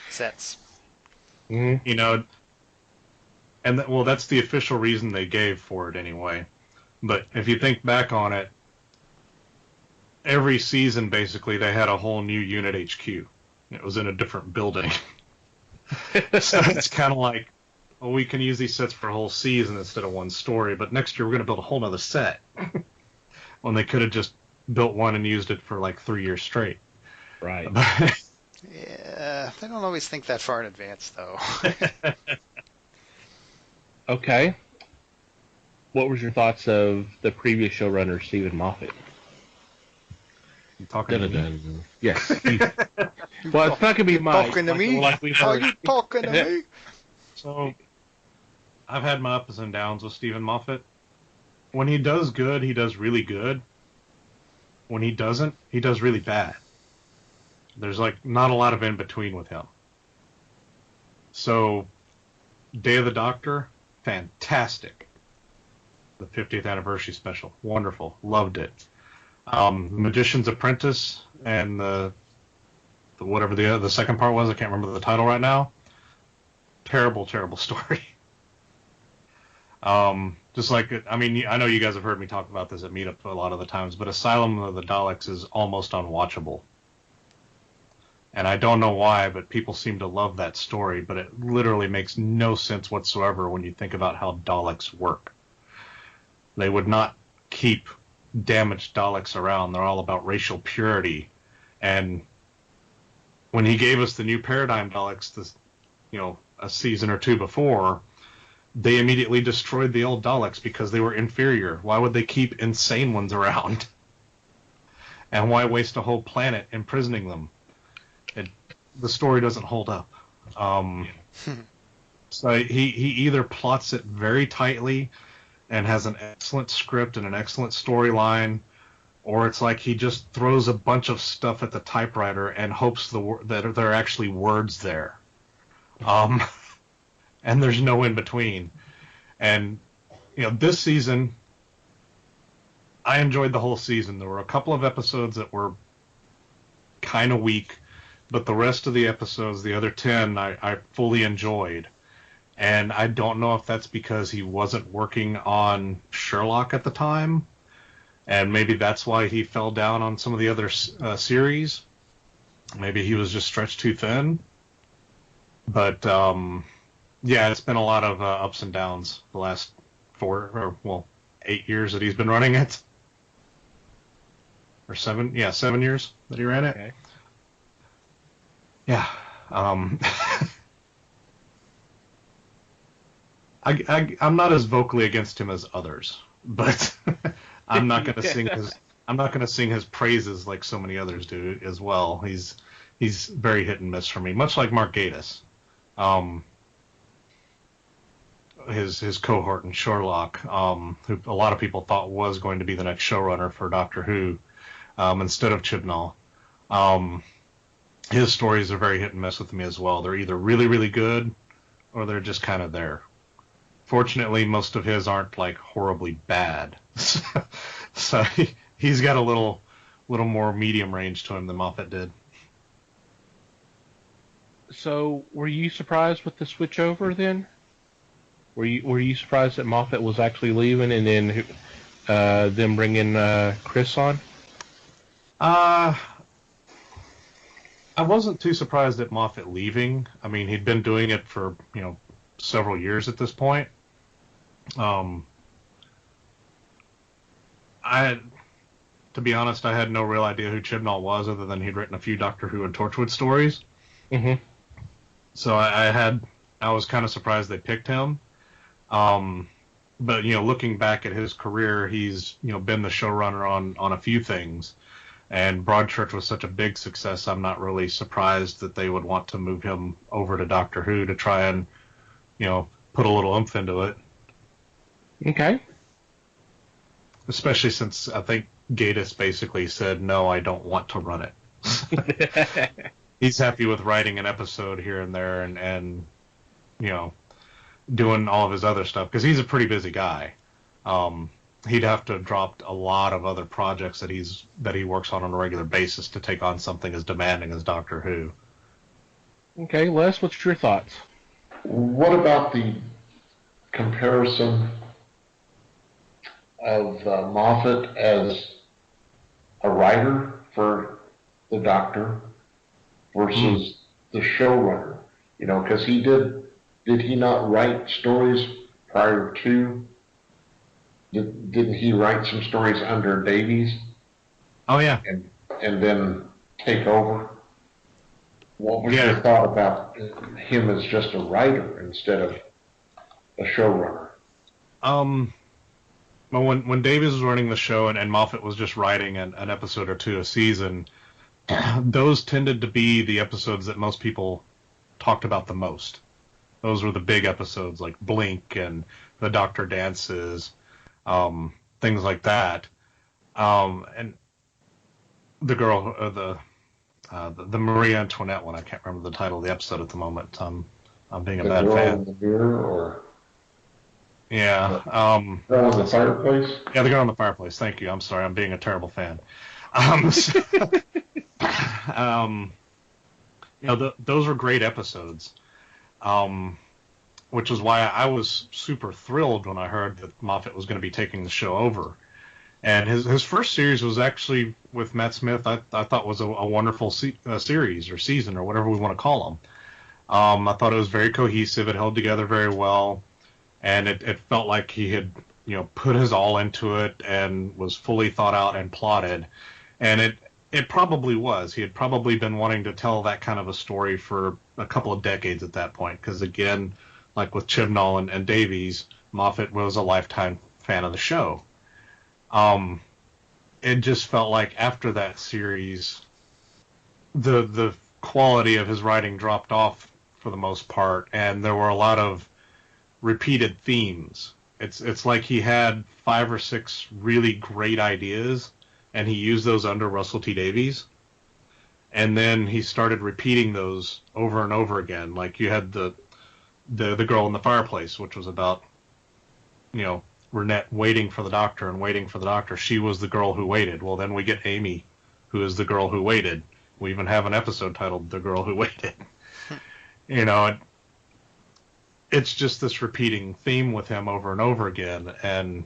sets. Mm-hmm. And that's the official reason they gave for it anyway. But if you think back on it, every season basically they had a whole new unit HQ. It was in a different building. So it's kind of like, well, we can use these sets for a whole season instead of one story, but next year we're going to build a whole nother set. When they could have just built one and used it for like 3 years straight. Right. Yeah, they don't always think that far in advance, though. Okay. What was your thoughts of the previous showrunner, Stephen Moffat? You talking to me? Yes. Well, it's not gonna be Mike. Talking to me? Like we Are heard. you talking to me? So, I've had my ups and downs with Stephen Moffat. When he does good, he does really good. When he doesn't, he does really bad. There's like not a lot of in between with him. So, Day of the Doctor, fantastic. The 50th anniversary special, wonderful, loved it. Magician's Apprentice and the whatever the second part was, I can't remember the title right now. Terrible, terrible story. Just like, I mean, I know you guys have heard me talk about this at Meetup a lot of the times, but Asylum of the Daleks is almost unwatchable. And I don't know why, but people seem to love that story, but it literally makes no sense whatsoever when you think about how Daleks work. They would not keep damaged Daleks around. They're all about racial purity. And when he gave us the new Paradigm Daleks, a season or two before, they immediately destroyed the old Daleks because they were inferior. Why would they keep insane ones around? And why waste a whole planet imprisoning them? The story doesn't hold up. So he either plots it very tightly and has an excellent script and an excellent storyline, or it's like he just throws a bunch of stuff at the typewriter and hopes that there are actually words there. And there's no in between. And this season, I enjoyed the whole season. There were a couple of episodes that were kind of weak, but the rest of the episodes, the other 10, I fully enjoyed. And I don't know if that's because he wasn't working on Sherlock at the time, and maybe that's why he fell down on some of the other series. Maybe he was just stretched too thin. But, yeah, it's been a lot of ups and downs the last 8 years that he's been running it. Or 7 years that he ran it. Okay. Yeah. I'm not as vocally against him as others, but I'm not going to sing his praises like so many others do as well. He's very hit and miss for me, much like Mark Gatiss. His cohort in Sherlock, who a lot of people thought was going to be the next showrunner for Doctor Who, instead of Chibnall. His stories are very hit and miss with me as well. They're either really, really good, or they're just kind of there. Fortunately, most of his aren't like horribly bad, so he's got a little more medium range to him than Moffat did. So, were you surprised with the switch over then? Were you surprised that Moffat was actually leaving and then them bringing Chris on? I wasn't too surprised at Moffat leaving. I mean, he'd been doing it for several years at this point. To be honest, I had no real idea who Chibnall was, other than he'd written a few Doctor Who and Torchwood stories. Mm-hmm. So I was kind of surprised they picked him. But looking back at his career, he's been the showrunner on a few things, and Broadchurch was such a big success. I'm not really surprised that they would want to move him over to Doctor Who to try and put a little oomph into it. Okay. Especially since I think Gatiss basically said, no, I don't want to run it. He's happy with writing an episode here and there and doing all of his other stuff, because he's a pretty busy guy. He'd have to drop a lot of other projects that he works on a regular basis to take on something as demanding as Doctor Who. Okay, Les, what's your thoughts? What about the comparison of Moffat as a writer for the Doctor versus the showrunner? Because did he not write stories prior to? Didn't he write some stories under Davies? Oh yeah. And then take over? What was your thought about him as just a writer instead of a showrunner? Well, when Davies was running the show and Moffat was just writing an episode or two a season, those tended to be the episodes that most people talked about the most. Those were the big episodes like Blink and The Doctor Dances, things like that. And the girl, the Marie Antoinette one, I can't remember the title of the episode at the moment. I'm being a bad fan. The girl in the mirror, or yeah, girl in the fireplace. Yeah, the girl in the fireplace. Thank you. I'm sorry, I'm being a terrible fan. Those were great episodes. Which is why I was super thrilled when I heard that Moffat was going to be taking the show over. And his first series was actually with Matt Smith. I thought was a wonderful series or season or whatever we want to call them. I thought it was very cohesive. It held together very well, and it felt like he had put his all into it and was fully thought out and plotted. And it probably was. He had probably been wanting to tell that kind of a story for a couple of decades at that point. Because again, like with Chibnall and Davies, Moffat was a lifetime fan of the show. It just felt like after that series, the quality of his writing dropped off for the most part, and there were a lot of repeated themes. It's like he had 5 or 6 really great ideas, and he used those under Russell T Davies, and then he started repeating those over and over again. Like you had the girl in the fireplace, which was about Renette waiting for the doctor and waiting for the doctor. She was the girl who waited. Well, then we get Amy, who is the girl who waited. We even have an episode titled "The Girl Who Waited." It's just this repeating theme with him over and over again. And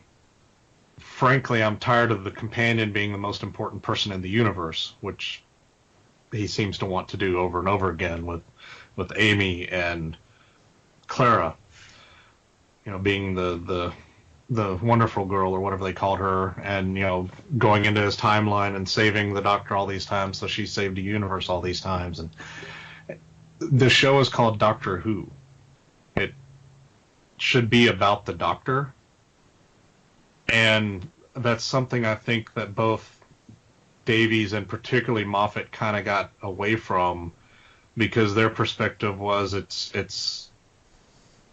frankly, I'm tired of the companion being the most important person in the universe, which he seems to want to do over and over again with Amy and Clara, being the wonderful girl or whatever they called her, and going into his timeline and saving the doctor all these times, so she saved the universe all these times. And the show is called Doctor Who. It should be about the doctor, and that's something I think that both Davies and particularly Moffat kind of got away from, because their perspective was it's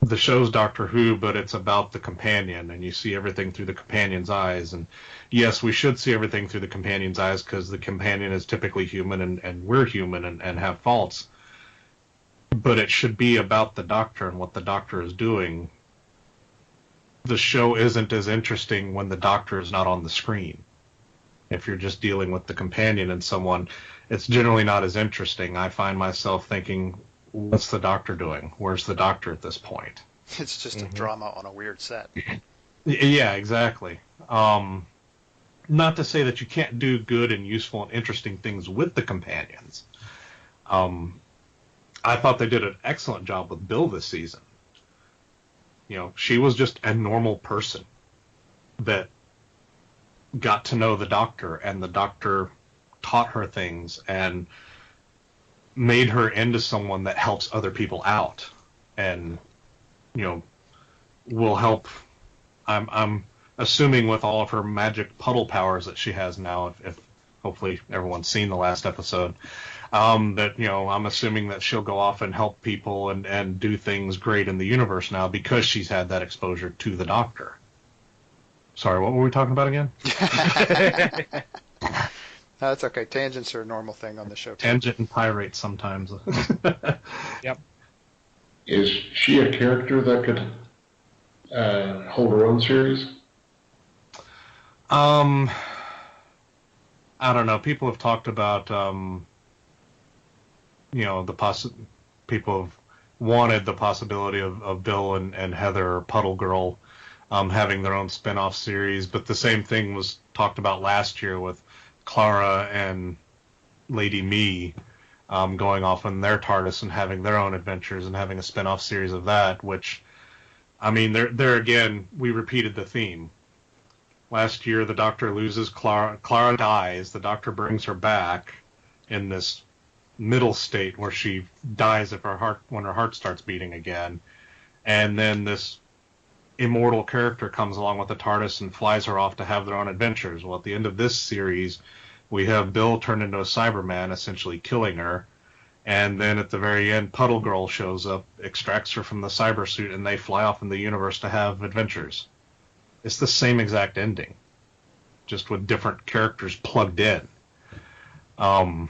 the show's Doctor Who, but it's about the companion, and you see everything through the companion's eyes. And yes, we should see everything through the companion's eyes, because the companion is typically human, and we're human and have faults. But it should be about the doctor and what the doctor is doing. The show isn't as interesting when the doctor is not on the screen. If you're just dealing with the companion and someone, it's generally not as interesting. I find myself thinking, what's the doctor doing? Where's the doctor at this point? It's just a drama on a weird set. Yeah, exactly. Not to say that you can't do good and useful and interesting things with the companions. I thought they did an excellent job with Bill this season. She was just a normal person that got to know the doctor, and the doctor taught her things and made her into someone that helps other people out, and will help. I'm assuming with all of her magic puddle powers that she has now, if hopefully everyone's seen the last episode, that I'm assuming that she'll go off and help people and do things great in the universe now, because she's had that exposure to the doctor. Sorry, what were we talking about again? That's okay. Tangents are a normal thing on the show. Tangent and pyrate sometimes. Yep. Is she a character that could hold her own series? I don't know. People have talked about, people have wanted the possibility of Bill and Heather, or Puddle Girl, having their own spin-off series, but the same thing was talked about last year with Clara and Lady Me going off on their TARDIS and having their own adventures and having a spin-off series of that, which, I mean, there again, we repeated the theme. Last year, the Doctor loses Clara. Clara dies. The Doctor brings her back in this middle state where she dies when her heart starts beating again. And then this immortal character comes along with the TARDIS and flies her off to have their own adventures. Well, at the end of this series, we have Bill turned into a Cyberman, essentially killing her. And then at the very end, Puddle Girl shows up, extracts her from the cyber suit, and they fly off in the universe to have adventures. It's the same exact ending, just with different characters plugged in. And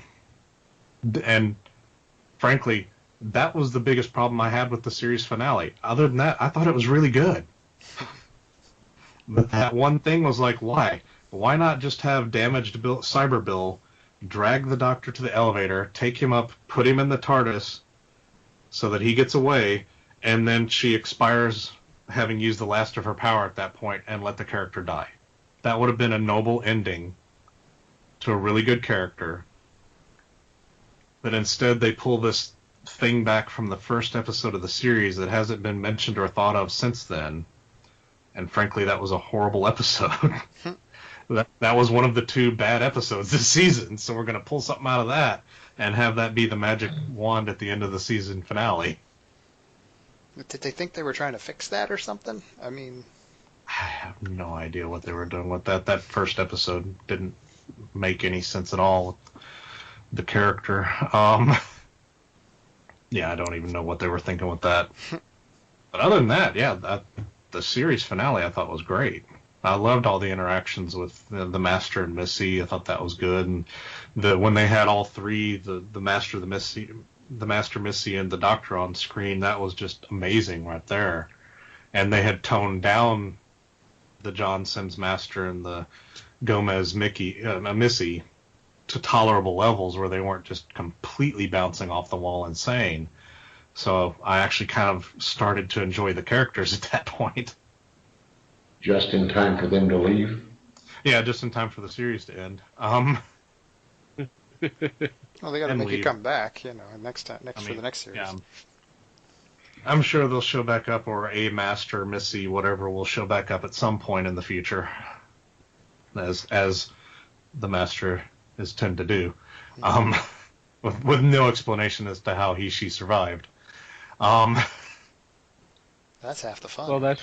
frankly, that was the biggest problem I had with the series finale. Other than that, I thought it was really good. But that one thing was like, why? Why not just have damaged Cyber Bill drag the Doctor to the elevator, take him up, put him in the TARDIS so that he gets away, and then she expires having used the last of her power at that point and let the character die. That would have been a noble ending to a really good character. But instead they pull this thing back from the first episode of the series that hasn't been mentioned or thought of since then. And frankly, that was a horrible episode. That was one of the 2 bad episodes this season, so we're going to pull something out of that and have that be the magic wand at the end of the season finale. Did they think they were trying to fix that or something? I mean, I have no idea what they were doing with that. That first episode didn't make any sense at all with the character. Yeah, I don't even know what they were thinking with that. But other than that, yeah, the series finale I thought was great. I loved all the interactions with the Master and Missy. I thought that was good, and when they had all 3, the Master, Missy, and the Doctor on screen, that was just amazing right there. And they had toned down the John Sims Master and the Gomez Missy to tolerable levels where they weren't just completely bouncing off the wall insane. So I actually kind of started to enjoy the characters at that point. Just in time for them to leave? Yeah, just in time for the series to end. Well, they got to make leave. it come back, for the next series. Yeah, I'm sure they'll show back up, or a Master, Missy, whatever, will show back up at some point in the future, as the Master is tend to do, with no explanation as to how she survived. That's half the fun. Well, that's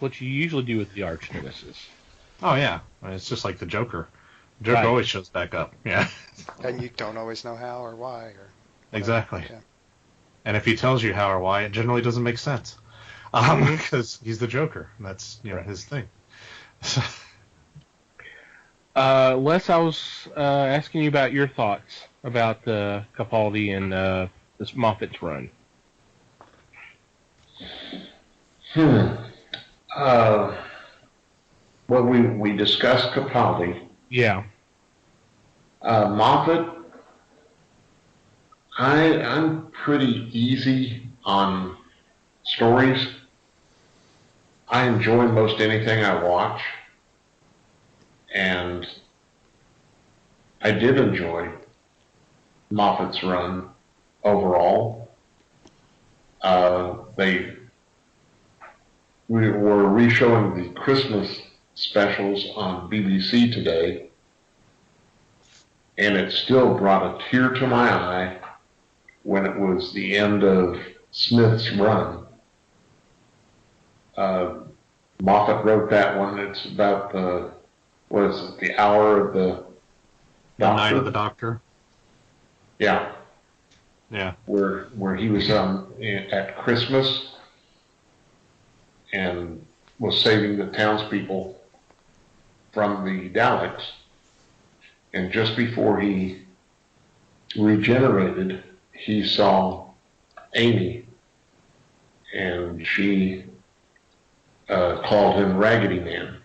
what you usually do with the Arch Nemesis. Oh yeah, it's just like the Joker. Joker always shows back up. Yeah. And you don't always know how or why or. Exactly. Yeah. And if he tells you how or why, it generally doesn't make sense, because he's the Joker. And that's his thing. Les, I was asking you about your thoughts about Capaldi and this Moffat's run. Well, we discussed Capaldi. Yeah. Moffat, I'm pretty easy on stories. I enjoy most anything I watch, and I did enjoy Moffat's run overall. We were re-showing the Christmas specials on BBC today, and it still brought a tear to my eye when it was the end of Smith's run. Moffat wrote that one. It's about the hour of the Doctor? Night of the Doctor. Yeah. Yeah. Where he was at Christmas and was saving the townspeople from the Daleks. And just before he regenerated, he saw Amy, and she called him Raggedy Man.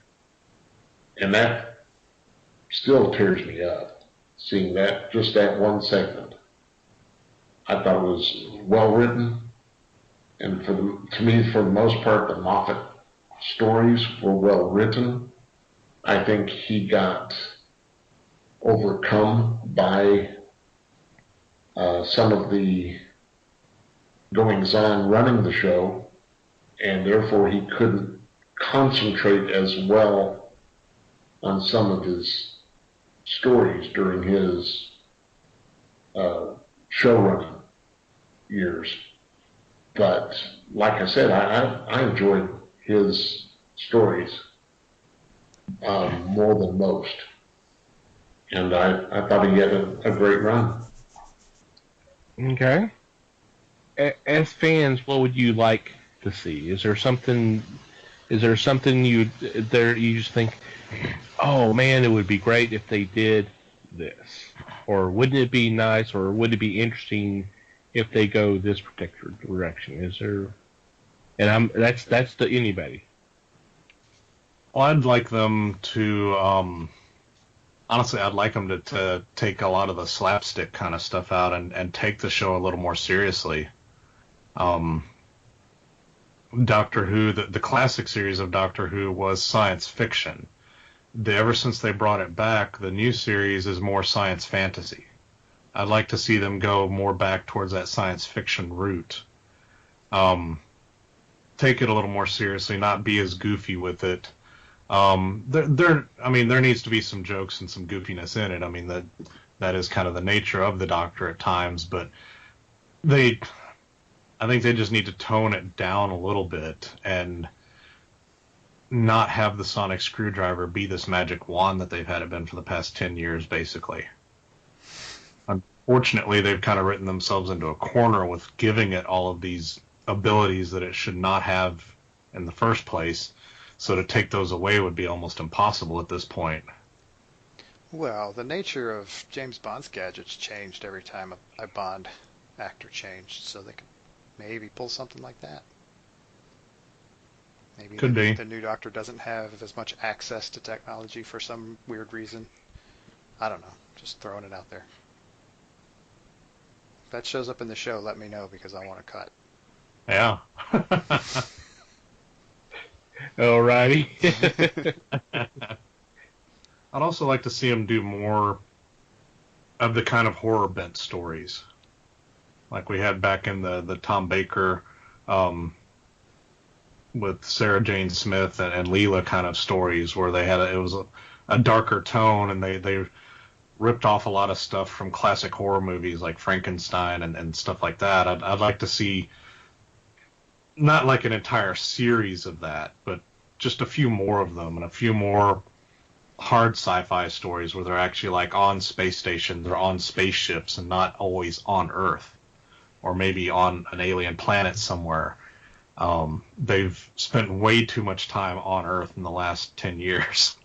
And that still tears me up, seeing that, just that one segment. I thought it was well written, and to me, for the most part, the Moffat stories were well written. I think he got overcome by some of the goings-on running the show, and therefore he couldn't concentrate as well on some of his stories during his show running years. But like I said, I enjoyed his stories more than most. And I thought he had a great run. Okay. As fans, what would you like to see? Is there something you just think, oh man, it would be great if they did this, or wouldn't it be nice, or would it be interesting if they go this particular direction? Is there? And that's to anybody. Well, I'd like them to honestly, I'd like them to take a lot of the slapstick kind of stuff out and take the show a little more seriously. Doctor Who, the classic series of Doctor Who was science fiction. Ever since they brought it back, the new series is more science fantasy. I'd like to see them go more back towards that science fiction route. Take it a little more seriously, not be as goofy with it. There needs to be some jokes and some goofiness in it. I mean, that is kind of the nature of the Doctor at times, but I think they just need to tone it down a little bit and not have the sonic screwdriver be this magic wand that they've had it been for the past 10 years, basically. Unfortunately, they've kind of written themselves into a corner with giving it all of these abilities that it should not have in the first place. So to take those away would be almost impossible at this point. Well, the nature of James Bond's gadgets changed every time a Bond actor changed, so they could maybe pull something like that. Maybe Could be. The new Doctor doesn't have as much access to technology for some weird reason. I don't know. Just throwing it out there. If that shows up in the show, let me know because I want to cut. Yeah. Alrighty. I'd also like to see them do more of the kind of horror bent stories, like we had back in the Tom Baker with Sarah Jane Smith and Leela kind of stories, where it was a darker tone, and they ripped off a lot of stuff from classic horror movies like Frankenstein and stuff like that. I'd like to see not like an entire series of that, but just a few more of them, and a few more hard sci-fi stories where they're actually like on space stations or on spaceships and not always on Earth, or maybe on an alien planet somewhere. They've spent way too much time on Earth in the last 10 years,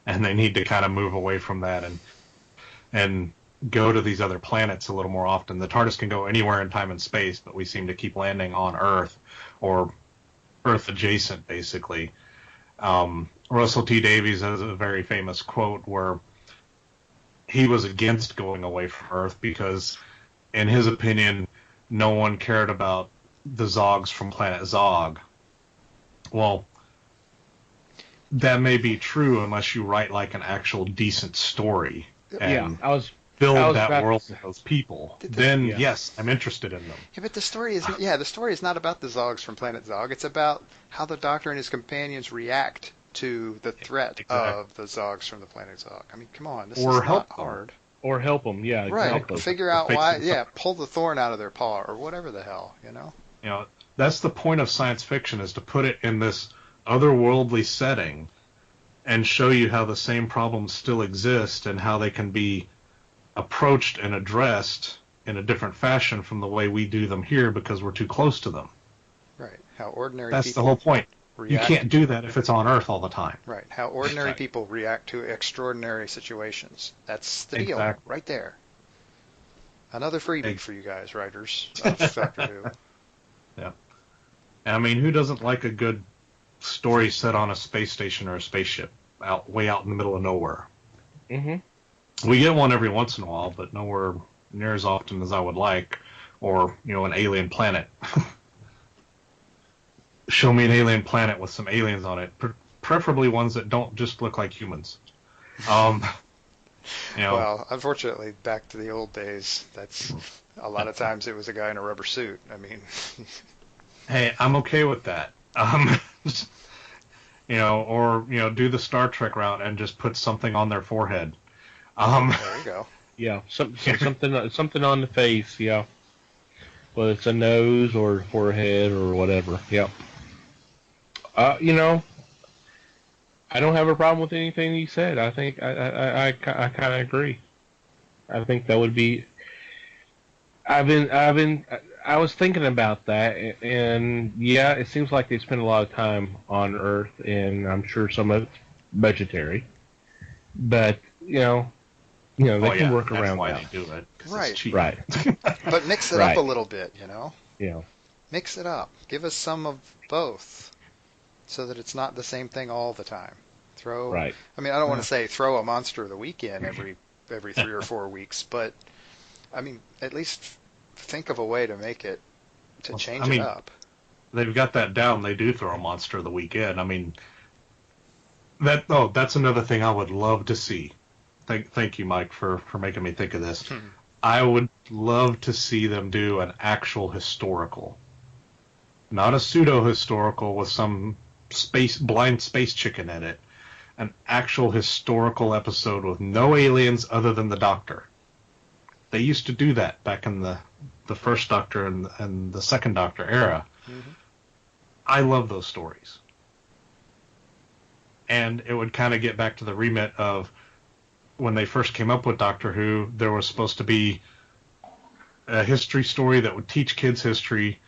and they need to kind of move away from that and go to these other planets a little more often. The TARDIS can go anywhere in time and space, but we seem to keep landing on Earth or Earth adjacent, basically. Russell T. Davies has a very famous quote where he was against going away from Earth because, in his opinion, no one cared about the Zogs from planet Zog. Well, that may be true unless you write like an actual decent story and build that world with those people. Then, yes, I'm interested in them. Yeah, but the story is not about the Zogs from planet Zog. It's about how the Doctor and his companions react to the threat of the Zogs from the planet Zog. I mean, come on, this is not hard. Or help them, yeah. Right, help them. figure out why, pull the thorn out of their paw, or whatever the hell, you know? You know, that's the point of science fiction, is to put it in this otherworldly setting and show you how the same problems still exist and how they can be approached and addressed in a different fashion from the way we do them here because we're too close to them. Right, how ordinary That's people the whole point. React. You can't do that if it's on Earth all the time. Right, how ordinary people react to extraordinary situations. That's the deal, right there. Another freebie for you guys, writers of Doctor Who. Yeah. And I mean, who doesn't like a good story set on a space station or a spaceship way out in the middle of nowhere? Mm-hmm. We get one every once in a while, but nowhere near as often as I would like, or, an alien planet. Show me an alien planet with some aliens on it, preferably ones that don't just look like humans. Well, unfortunately, back to the old days, that's a lot of times it was a guy in a rubber suit. I mean, hey, I'm okay with that. Or do the Star Trek route and just put something on their forehead. There you go. Yeah, something on the face. Yeah. whether it's a nose or forehead or whatever. Yep. You know, I don't have a problem with anything he said. I think I kind of agree. I think that would be. I was thinking about that, and yeah, it seems like they spend a lot of time on Earth, and I'm sure some of it's budgetary. But they can work that's around why that. they do it. 'Cause Right. It's cheap. Right. But mix it up a little bit, Yeah. Mix it up. Give us some of both, so that it's not the same thing all the time. Right. I mean, I don't want to say throw a monster of the week in every 3 or 4 weeks, but I mean, at least think of a way to make it change it up. They've got that down. They do throw a monster of the weekend. I mean, that's another thing I would love to see. Thank you, Mike, for making me think of this. I would love to see them do an actual historical, not a pseudo historical with some blind space chicken in it. An actual historical episode with no aliens other than the Doctor. They used to do that back in the first Doctor and the second Doctor era. Mm-hmm. I love those stories. And it would kind of get back to the remit of when they first came up with Doctor Who, there was supposed to be a history story that would teach kids history,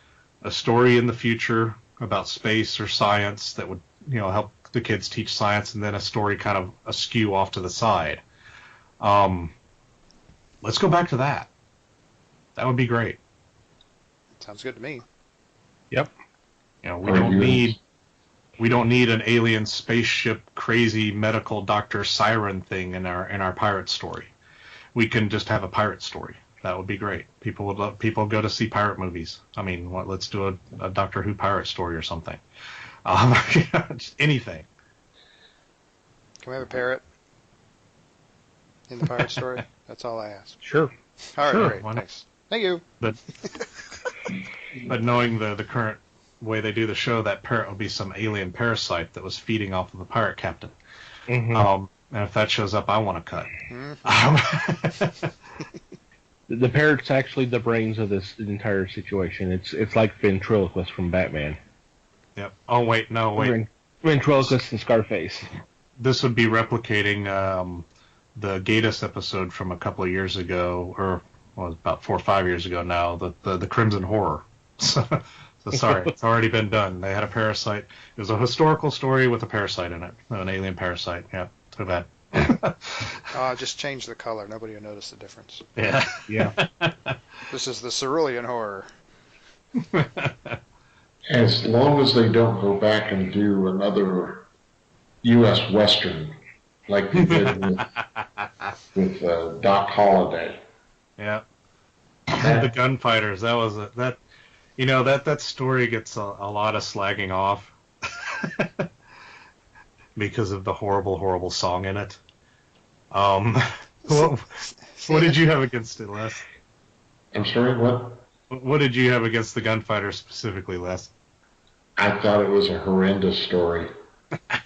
a story in the future about space or science that would, help the kids teach science, and then a story kind of askew off to the side. Let's go back to that. That would be great. Sounds good to me. Yep. We don't need an alien spaceship crazy medical doctor siren thing in our pirate story. We can just have a pirate story. That would be great. People go to see pirate movies. I mean, let's do a Doctor Who pirate story or something. Just anything. Can we have a parrot in the pirate story? That's all I ask. Sure. All right, Sure. great. Thanks. Thank you. But knowing the current way they do the show, that parrot would be some alien parasite that was feeding off of the pirate captain. Mm-hmm. And if that shows up, I want to cut. Mm-hmm. The parrot's actually the brains of this entire situation. It's like ventriloquist from Batman. Yep. Oh wait, no wait. Ventriloquist and Scarface. This would be replicating the Gatiss episode from a couple of years ago, or about 4 or 5 years ago now, the Crimson Horror. So sorry, it's already been done. They had a parasite. It was a historical story with a parasite in it, an alien parasite. Yeah, too bad. Just change the color. Nobody will notice the difference. Yeah. Yeah. This is the Cerulean Horror. As long as they don't go back and do another U.S. Western like they did with Doc Holliday. Yeah. The Gunfighters. That was that story gets a lot of slagging off because of the horrible, horrible song in it. What did you have against it, Les? I'm sorry, what? What did you have against the Gunfighters specifically, Les? I thought it was a horrendous story. I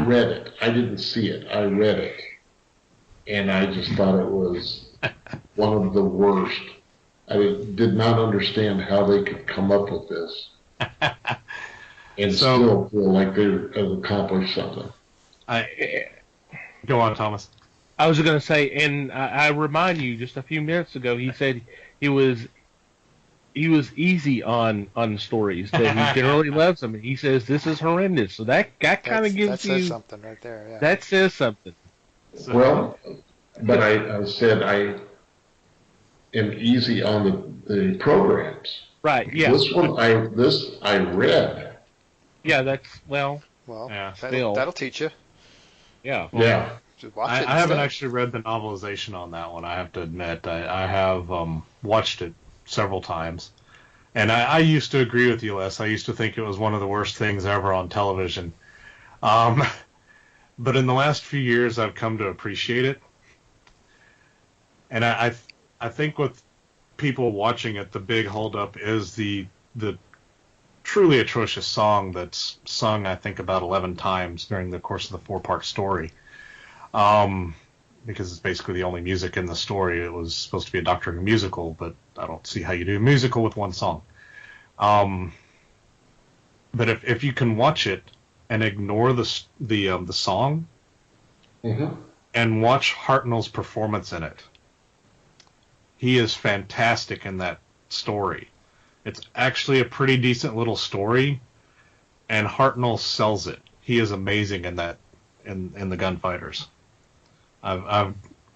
read it. I didn't see it. I read it. And I just thought it was one of the worst. I did not understand how they could come up with this and still feel like they've accomplished something. Go on, Thomas. I was going to say, and I remind you, just a few minutes ago, he said he was easy on stories, that he generally loves them. He says this is horrendous, so that kind of gives you... That says something right there, yeah. That says something. Well, but I said I am easy on the programs. Right, yeah. This I read. Yeah, that's, Well, yeah. that'll teach you. Yeah. Yeah. Just watch it I haven't instead. actually read the novelization on that one, I have to admit. I have watched it several times. And I used to agree with you, Les. I used to think it was one of the worst things ever on television. But in the last few years, I've come to appreciate it. And I think with people watching it, the big holdup is the truly atrocious song that's sung, I think, about 11 times during the course of the 4-part story. because it's basically the only music in the story. It was supposed to be a Doctor Who musical, but I don't see how you do a musical with one song. But if you can watch it and ignore the song, Mm-hmm. and watch Hartnell's performance in it, he is fantastic in that story. It's actually a pretty decent little story, and Hartnell sells it. He is amazing in that, in the Gunfighters. I've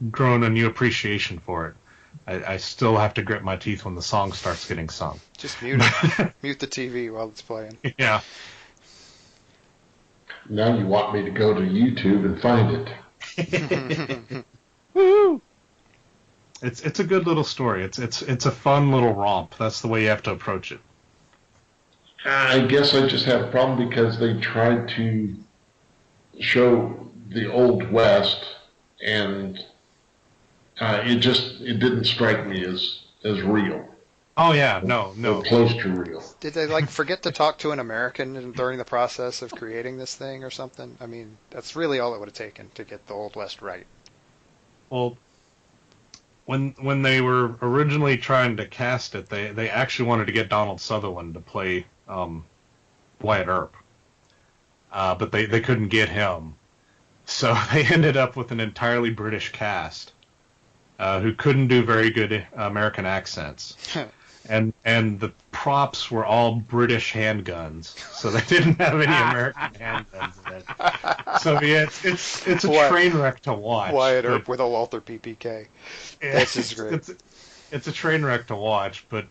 grown a new appreciation for it. I still have to grit my teeth when the song starts getting sung. Just mute it. Mute the TV while it's playing. Yeah. Now you want me to go to YouTube and find it. Woo! It's a good little story. It's a fun little romp. That's the way you have to approach it. I guess I just have a problem because they tried to show the Old West, and it didn't strike me as real. Oh yeah, no. Or close to real. Did they forget to talk to an American during the process of creating this thing or something? I mean, that's really all it would have taken to get the Old West right. Well, when they were originally trying to cast it, they actually wanted to get Donald Sutherland to play Wyatt Earp, but they couldn't get him, so they ended up with an entirely British cast who couldn't do very good American accents. And the props were all British handguns, so they didn't have any American handguns in it. So yeah, it's a train wreck to watch. Wyatt Earp with a Walther PPK. That's just great. It's a train wreck to watch, but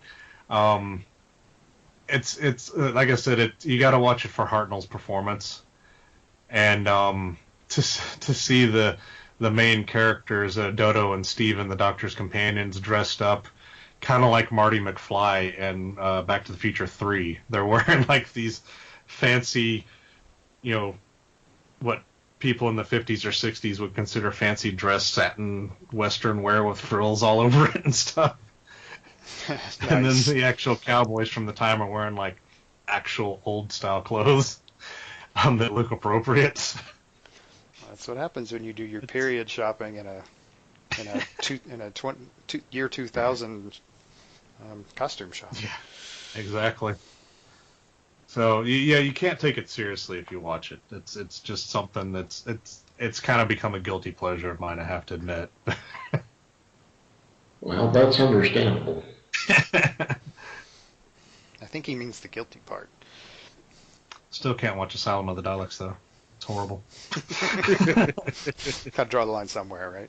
it's like I said, you got to watch it for Hartnell's performance, and to see the main characters, Dodo and Steven, the Doctor's companions, dressed up kind of like Marty McFly in Back to the Future 3. They're wearing like these fancy, what people in the 50s or 60s would consider fancy dress satin Western wear with frills all over it and stuff. Nice. And then the actual cowboys from the time are wearing like actual old style clothes that look appropriate. That's what happens when you do your period shopping in a year 2000 costume shop. Yeah, exactly. So yeah, you can't take it seriously if you watch it. It's just something it's kind of become a guilty pleasure of mine, I have to admit. Well, that's understandable. I think he means the guilty part. Still can't watch Asylum of the Daleks though. It's horrible. Gotta draw the line somewhere, right?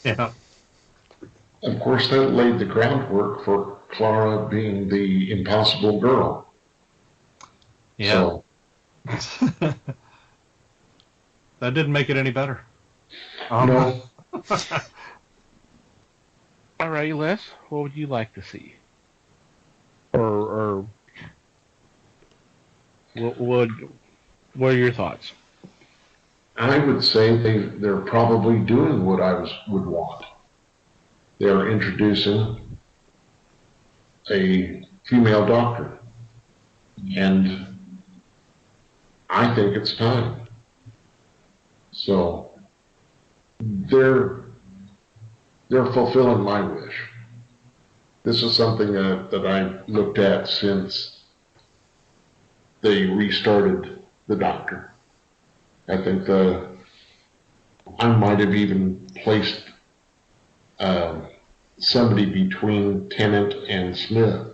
Yeah. Of course, that laid the groundwork for Clara being the impossible girl. Yeah. So, that didn't make it any better. No. All right, Les, what would you like to see? Or what are your thoughts? I would say they're probably doing what I would want. They're introducing a female doctor, and I think it's time. So they're fulfilling my wish. This is something that I've looked at since they restarted the Doctor. I think I might have even placed somebody between Tennant and Smith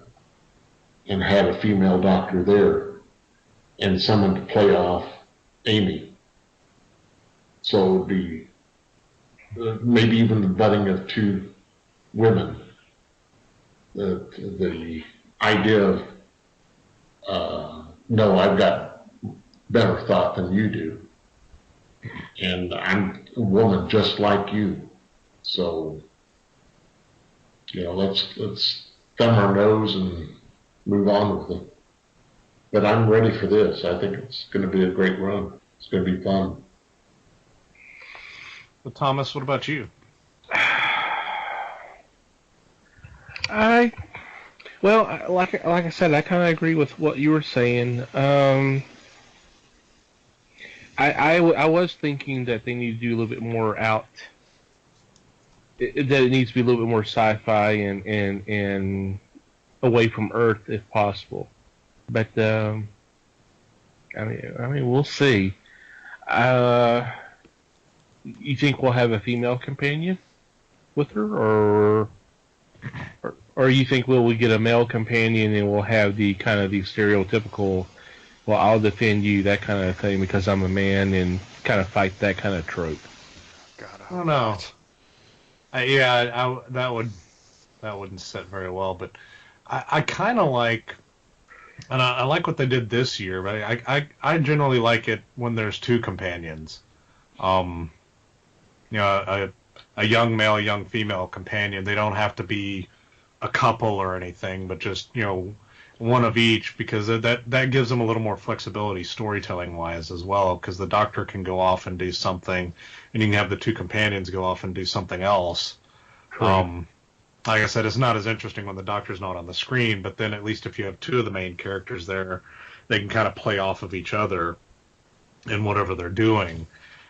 and had a female doctor there and someone to play off Amy. So it would be maybe even the budding of two women. The idea of, no, I've got better thought than you do. And I'm a woman just like you. So, let's thumb our nose and move on with it. But I'm ready for this. I think it's going to be a great run. It's going to be fun. Well, Thomas, what about you? Like I said, I kind of agree with what you were saying. I was thinking that they need to do a little bit more that it needs to be a little bit more sci-fi and away from Earth if possible. But I mean, we'll see. You think we'll have a female companion with her, or you think we get a male companion and we'll have the kind of the stereotypical, well, I'll defend you, that kind of thing because I'm a man, and kind of fight that kind of trope? God, I don't know. That wouldn't sit very well, but I kind of like, and I like what they did this year, but I generally like it when there's two companions. A young male, young female companion. They don't have to be a couple or anything, but just, one of each, because that gives them a little more flexibility storytelling wise as well, because the doctor can go off and do something, and you can have the two companions go off and do something else. Like I said, it's not as interesting when the doctor's not on the screen, but then at least if you have two of the main characters there, they can kind of play off of each other in whatever they're doing.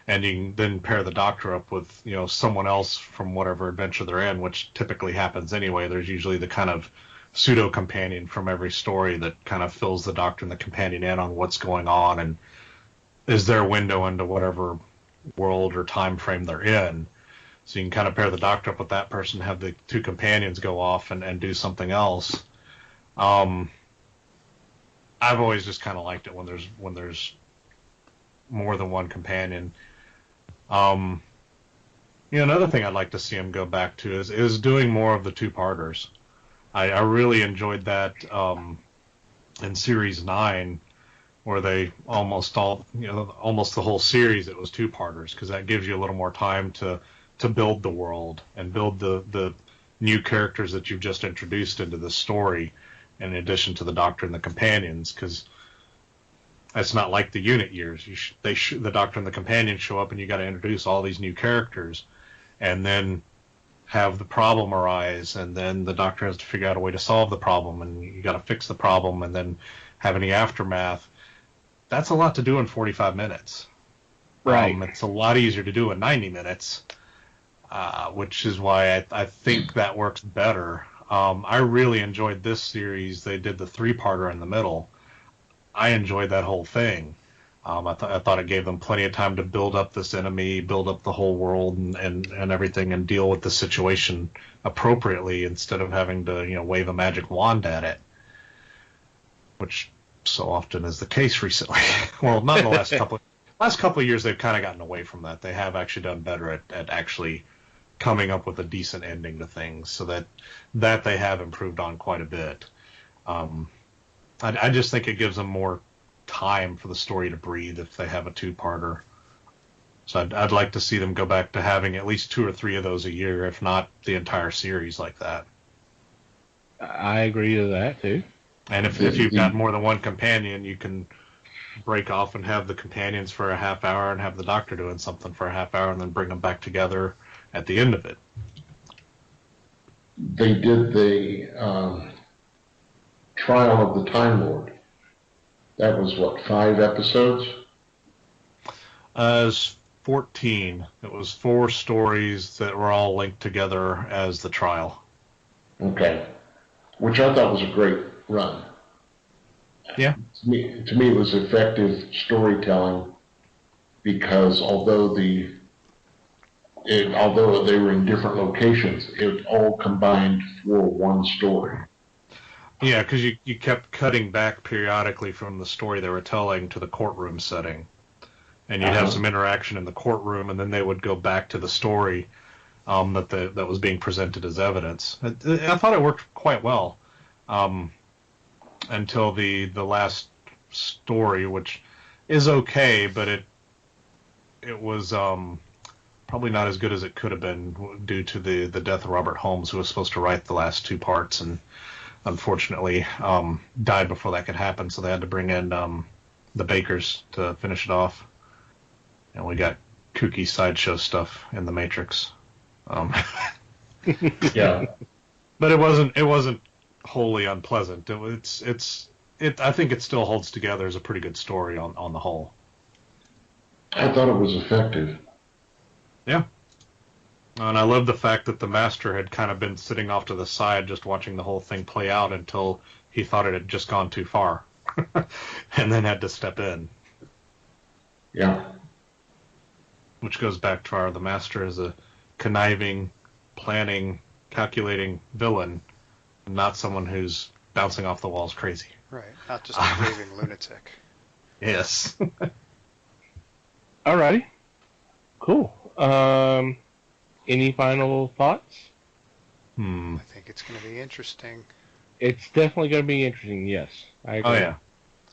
And you can then pair the doctor up with, someone else from whatever adventure they're in, which typically happens anyway. There's usually the kind of pseudo companion from every story that kind of fills the doctor and the companion in on what's going on and is their window into whatever world or time frame they're in. So you can kind of pair the doctor up with that person, have the two companions go off and do something else. I've always just kind of liked it when there's more than one companion. Another thing I'd like to see him go back to is doing more of the two-parters. I really enjoyed that in Series 9, where they almost the whole series, it was two-parters, because that gives you a little more time to build the world and build the new characters that you've just introduced into the story, in addition to the Doctor and the companions, because it's not like the unit years. The Doctor and the companions show up, and you got to introduce all these new characters, and then have the problem arise, and then the Doctor has to figure out a way to solve the problem, and you got to fix the problem, and then have any aftermath. That's a lot to do in 45 minutes. Right. It's a lot easier to do in 90 minutes, which is why I think that works better. I really enjoyed this series. They did the three-parter in the middle. I enjoyed that whole thing. I thought it gave them plenty of time to build up this enemy, build up the whole world and everything, and deal with the situation appropriately instead of having to wave a magic wand at it, which so often is the case recently. Well, not in the last couple of years. They've kind of gotten away from that. They have actually done better at actually coming up with a decent ending to things, so that they have improved on quite a bit. I just think it gives them more time for the story to breathe if they have a two-parter. So I'd like to see them go back to having at least 2 or 3 of those a year, if not the entire series like that. I agree to that, too. And if you've got more than one companion, you can break off and have the companions for a half hour and have the Doctor doing something for a half hour and then bring them back together at the end of it. They did the Trial of the Time Lord. That was, 5 episodes? It was 14. It was 4 stories that were all linked together as the trial. Okay. Which I thought was a great run. Yeah. To me it was effective storytelling, because although they were in different locations, it all combined for one story. Yeah, because you kept cutting back periodically from the story they were telling to the courtroom setting. And you'd have some interaction in the courtroom, and then they would go back to the story that was being presented as evidence. I thought it worked quite well until the last story, which is okay, but it was probably not as good as it could have been due to the death of Robert Holmes, who was supposed to write the last 2 parts, and unfortunately died before that could happen, so they had to bring in the Bakers to finish it off. And we got kooky sideshow stuff in the Matrix. Yeah. But it wasn't wholly unpleasant. I think it still holds together as a pretty good story on the whole. I thought it was effective. Yeah. And I love the fact that the Master had kind of been sitting off to the side just watching the whole thing play out until he thought it had just gone too far. And then had to step in. Yeah. Which goes back to the Master as a conniving, planning, calculating villain, not someone who's bouncing off the walls crazy. Right, not just a raving lunatic. Yes. Alrighty. Cool. Any final thoughts? I think it's going to be interesting. It's definitely going to be interesting, yes. I agree. Oh, yeah.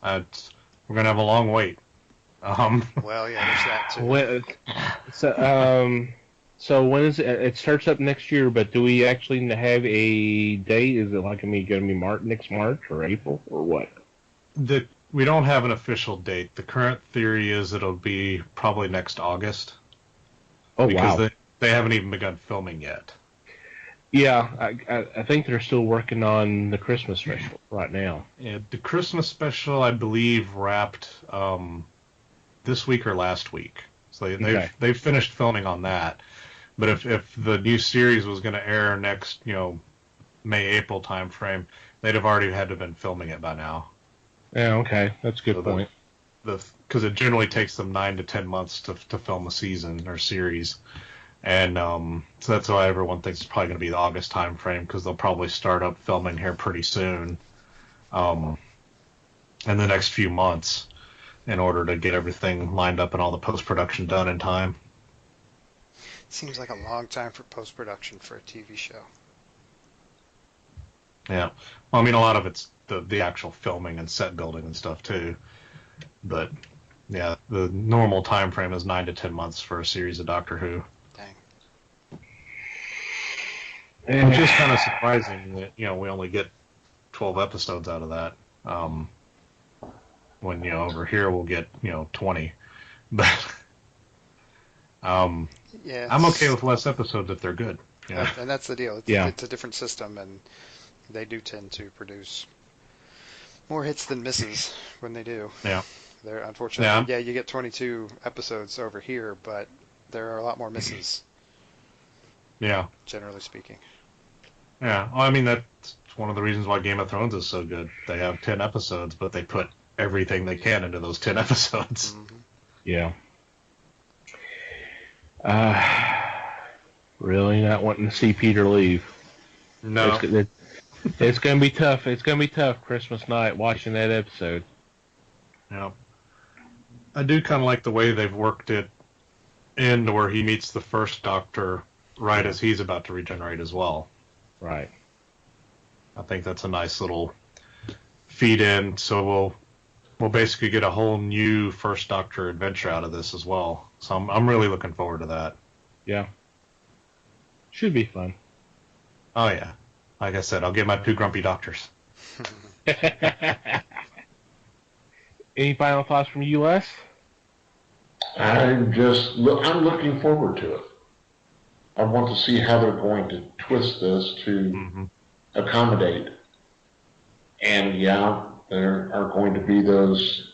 We're going to have a long wait. Well, yeah, there's that too. So when is it? It starts up next year, but do we actually have a date? Is it like going to be next March or April or what? We don't have an official date. The current theory is it'll be probably next August. Oh, because wow. They haven't even begun filming yet. Yeah, I think they're still working on the Christmas special right now. Yeah, the Christmas special, I believe, wrapped this week or last week. So they've finished filming on that. But if the new series was going to air next, May, April time frame, they'd have already had to have been filming it by now. Yeah, okay. That's a good point. Because it generally takes them 9 to 10 months to film a season or series. And so that's why everyone thinks it's probably going to be the August time frame, because they'll probably start up filming here pretty soon in the next few months in order to get everything lined up and all the post-production done in time. Seems like a long time for post-production for a TV show. Yeah. Well, I mean, a lot of it's the actual filming and set building and stuff, too. But, yeah, the normal time frame is 9 to 10 months for a series of Doctor Who. Dang. Which is kind of surprising that, we only get 12 episodes out of that. When, over here we'll get, 20. But yeah, I'm okay with less episodes if they're good. Yeah. And that's the deal. It's a different system, and they do tend to produce more hits than misses when they do. Yeah. They're unfortunately, you get 22 episodes over here, but there are a lot more misses. Yeah. Generally speaking. Yeah. Well, I mean, that's one of the reasons why Game of Thrones is so good. They have 10 episodes, but they put everything they can into those 10 episodes. Mm-hmm. Yeah. Really not wanting to see Peter leave. No. It's going to be tough. It's going to be tough Christmas night watching that episode. Yeah. I do kind of like the way they've worked it into where he meets the first Doctor right as he's about to regenerate as well. Right. I think that's a nice little feed in. So we'll basically get a whole new First Doctor adventure out of this as well. So I'm really looking forward to that. Yeah. Should be fun. Oh yeah. Like I said, I'll get my 2 grumpy doctors. Any final thoughts from you, Les? I'm looking forward to it. I want to see how they're going to twist this to accommodate. And yeah, there are going to be those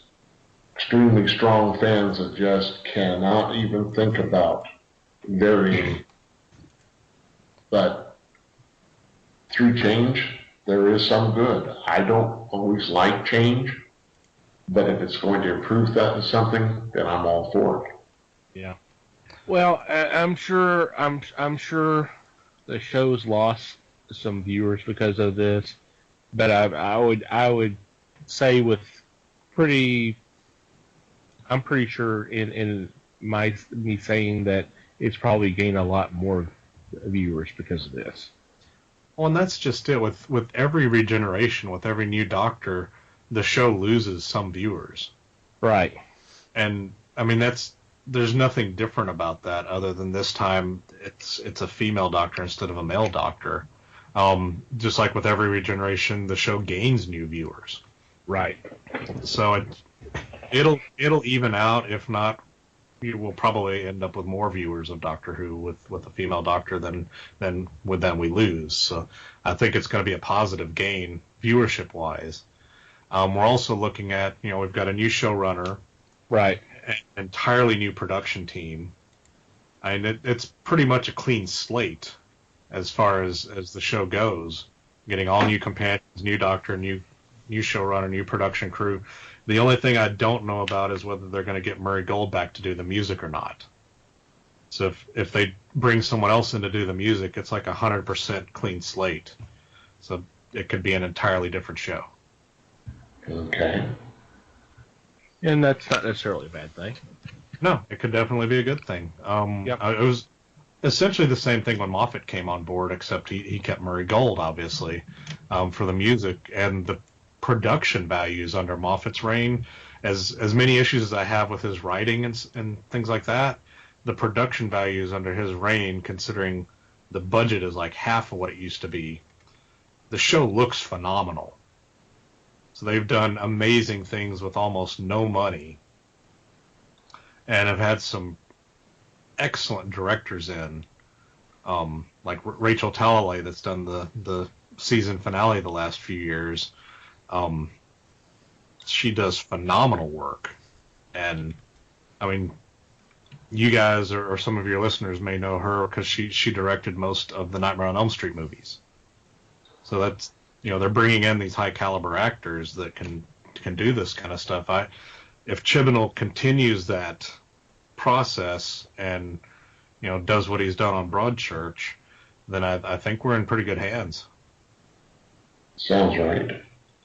extremely strong fans that just cannot even think about varying. But through change, there is some good. I don't always like change, but if it's going to improve something, then I'm all for it. Yeah. Well, I'm sure the show's lost some viewers because of this, but I would say I'm pretty sure in me saying that it's probably gained a lot more viewers because of this. Well, and that's just it. With every regeneration, with every new Doctor, the show loses some viewers. Right. And I mean there's nothing different about that other than this time it's a female Doctor instead of a male Doctor. Just like with every regeneration, the show gains new viewers. Right. So it'll even out. If not, you will probably end up with more viewers of Doctor Who with a female Doctor than we lose. So I think it's going to be a positive gain viewership wise. We're also looking at, we've got a new showrunner. Right. an entirely new production team. It's pretty much a clean slate as far as the show goes. Getting all new companions, new doctor, new showrunner, new production crew. The only thing I don't know about is whether they're going to get Murray Gold back to do the music or not. So if they bring someone else in to do the music, it's like 100% clean slate. So it could be an entirely different show. Okay. And that's not necessarily a bad thing. No, it could definitely be a good thing. Yep. It was essentially the same thing when Moffat came on board, except he kept Murray Gold, obviously, for the music. And the production values under Moffat's reign, as many issues as I have with his writing and things like that, the production values under his reign, considering the budget is like half of what it used to be, the show looks phenomenal. So they've done amazing things with almost no money, and have had some excellent directors in, like Rachel Talalay, that's done the season finale the last few years. She does phenomenal work, and I mean, you guys or some of your listeners may know her because she directed most of the Nightmare on Elm Street movies. So that's, they're bringing in these high caliber actors that can do this kind of stuff. If Chibnall continues that process and does what he's done on Broadchurch, then I think we're in pretty good hands. Sounds right.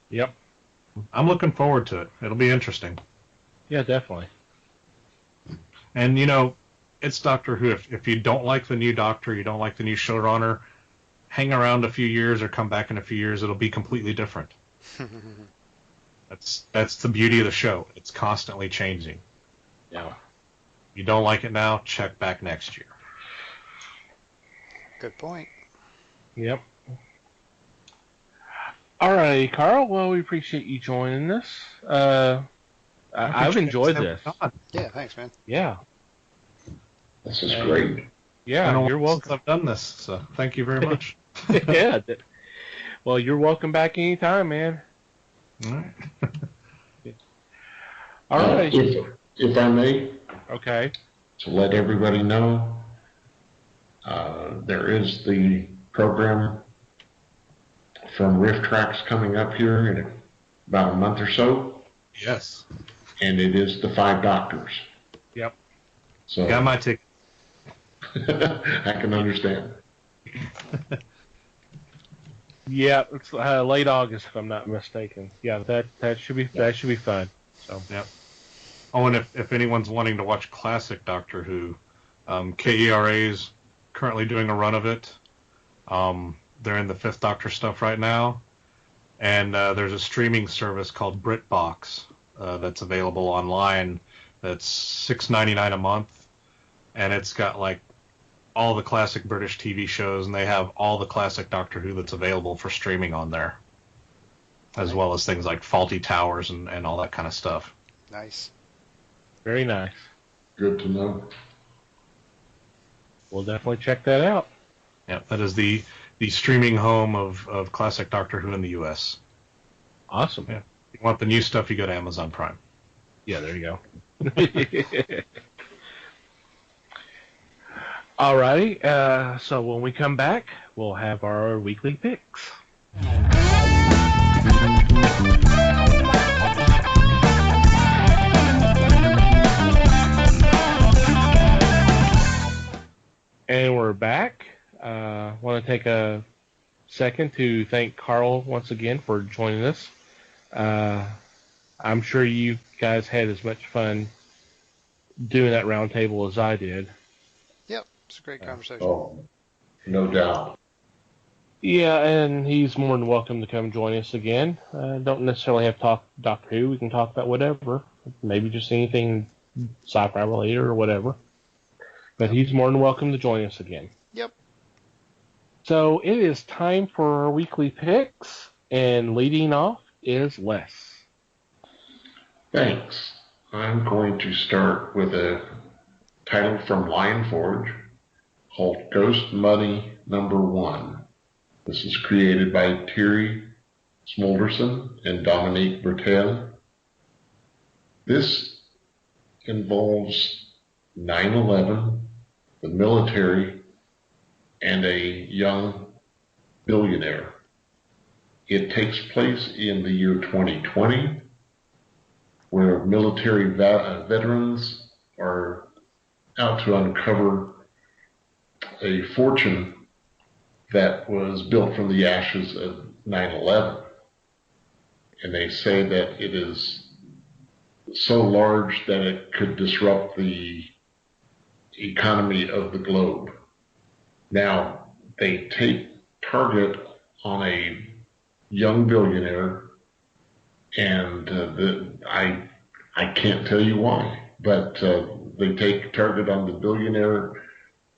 Yep. I'm looking forward to it. It'll be interesting. Yeah, definitely. And it's Doctor Who. If you don't like the new Doctor, you don't like the new showrunner, hang around a few years or come back in a few years. It'll be completely different. That's the beauty of the show. It's constantly changing. Yeah. If you don't like it now, check back next year. Good point. Yep. All right, Carl. Well, we appreciate you joining us. I've enjoyed this. Yeah, thanks, man. Yeah. This is great. Yeah, you're welcome. I've done this, so thank you very much. Yeah. Well, you're welcome back anytime, man. All right. All right. If I may, Okay. to let everybody know, there is the program from Riff Tracks coming up here in about a month or so. Yes. And it is the 5 Doctors. Yep. So Got my ticket. I can understand. Yeah, it's late August if I'm not mistaken. Yeah, that should be fun. So. Yep. Oh, and if anyone's wanting to watch classic Doctor Who, KERA's currently doing a run of it. They're in the 5th Doctor stuff right now, and there's a streaming service called BritBox that's available online. That's $6.99 a month, and it's got like all the classic British TV shows, and they have all the classic Doctor Who that's available for streaming on there, as well as things like Faulty Towers and all that kind of stuff. Nice. Very nice. Good to know. We'll definitely check that out. Yeah, that is the streaming home of classic Doctor Who in the U.S. Awesome. Yeah. If you want the new stuff, you go to Amazon Prime. Yeah, there you go. Alrighty, so when we come back, we'll have our weekly picks. And we're back. Want to take a second to thank Carl once again for joining us. I'm sure you guys had as much fun doing that roundtable as I did. Yep, it's a great conversation. Oh, no doubt. Yeah, and he's more than welcome to come join us again. Don't necessarily have to talk Doctor Who. We can talk about whatever. Maybe just anything sci-fi related or whatever. But he's more than welcome to join us again. Yep. So it is time for our weekly picks, and leading off is Les. Thanks. I'm going to start with a title from Lion Forge called Ghost Money Number 1. This is created by Thierry Smolderson and Dominique Bertel. This involves 9/11, the military, and a young billionaire. It takes place in the year 2020, where military veterans are out to uncover a fortune that was built from the ashes of 9/11. And they say that it is so large that it could disrupt the economy of the globe. Now, they take target on a young billionaire, and I can't tell you why, but they take target on the billionaire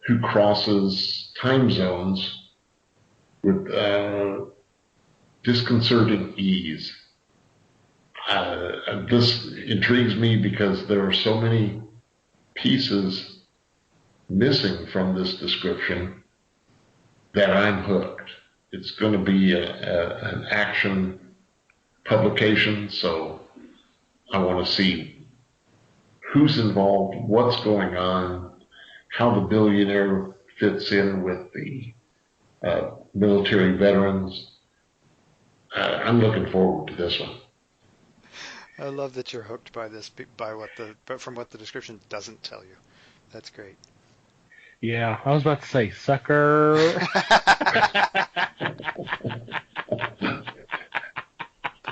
who crosses time zones with disconcerting ease. This intrigues me because there are so many pieces missing from this description that I'm hooked. It's going to be an action publication, so I want to see who's involved, what's going on, how the billionaire fits in with the military veterans. I'm looking forward to this one. I love that you're hooked by this, but from what the description doesn't tell you. That's great. Yeah, I was about to say, sucker.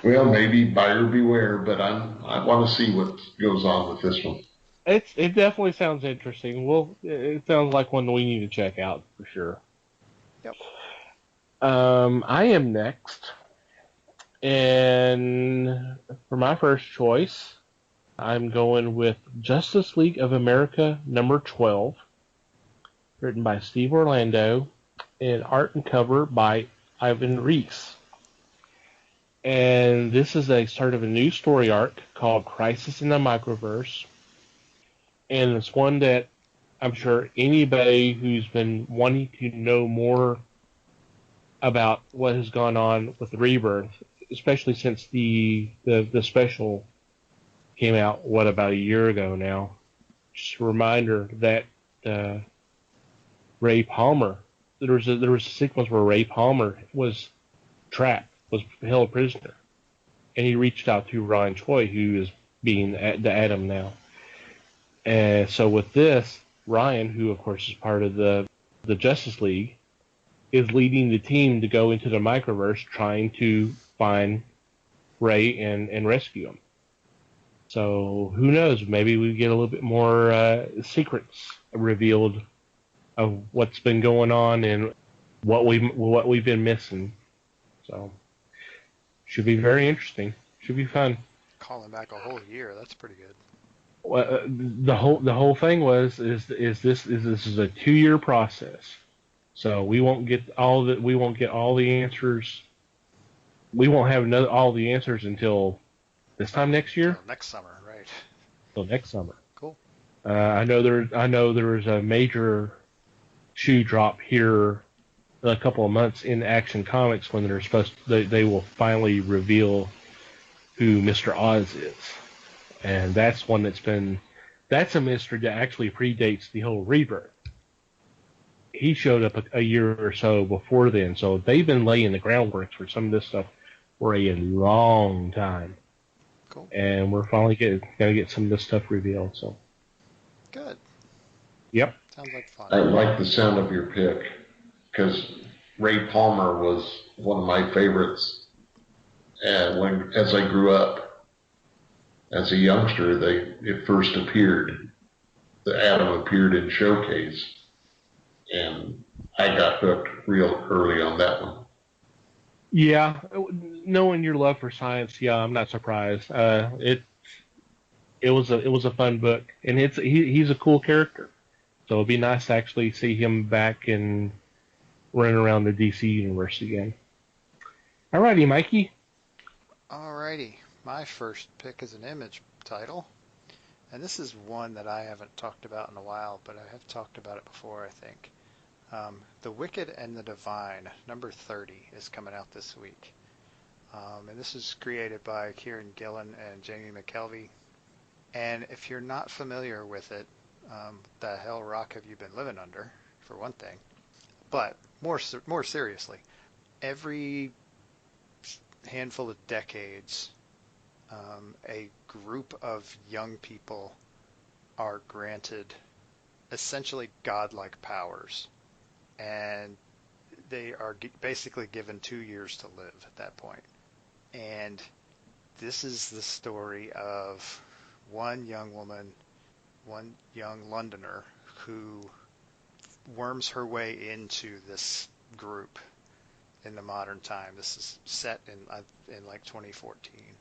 Well, maybe buyer beware, but I want to see what goes on with this one. It definitely sounds interesting. Well, it sounds like one we need to check out for sure. Yep. I am next, and for my first choice, I'm going with Justice League of America number 12, written by Steve Orlando, and art and cover by Ivan Reis. And this is a start of a new story arc called Crisis in the Microverse. And it's one that I'm sure anybody who's been wanting to know more about what has gone on with Rebirth, especially since the special came out, about a year ago now. Just a reminder that Ray Palmer, there was a sequence where Ray Palmer was trapped, was held prisoner, and he reached out to Ryan Choi, who is being the Atom now. And so with this, Ryan, who of course is part of the Justice League, is leading the team to go into the microverse, trying to find Ray and rescue him. So who knows? Maybe we get a little bit more secrets revealed of what's been going on and what we've been missing. So should be very interesting. Should be fun. Calling back a whole year. That's pretty good. Well, the whole thing is this is a 2-year process. So we won't get all the answers. We won't have all the answers until this time next year. Next summer, right? Till next summer. Cool. I know there was a major shoe drop here a couple of months in Action Comics when they will finally reveal who Mr. Oz is. And that's one that's a mystery that actually predates the whole Rebirth. He showed up a year or so before then, so they've been laying the groundwork for some of this stuff for a long time. Cool. And we're finally going to get some of this stuff revealed. So. Good. Yep. Sounds like fun. I like the sound of your pick, because Ray Palmer was one of my favorites as I grew up. As a youngster, it first appeared. The Atom appeared in Showcase, and I got hooked real early on that one. Yeah, knowing your love for science, yeah, I'm not surprised. It was a fun book, and he's a cool character, so it'd be nice to actually see him back and running around the DC universe again. Alrighty, Mikey. Alrighty. My first pick is an Image title, and this is one that I haven't talked about in a while, but I have talked about it before, I think. The Wicked and the Divine, number 30, is coming out this week. And this is created by Kieran Gillen and Jamie McKelvey. And if you're not familiar with it, the hell rock have you been living under, for one thing? But more seriously, every handful of decades, a group of young people are granted essentially godlike powers, and they are basically given 2 years to live at that point. And this is the story of one young woman, one young Londoner who worms her way into this group in the modern time. This is set in like 2014,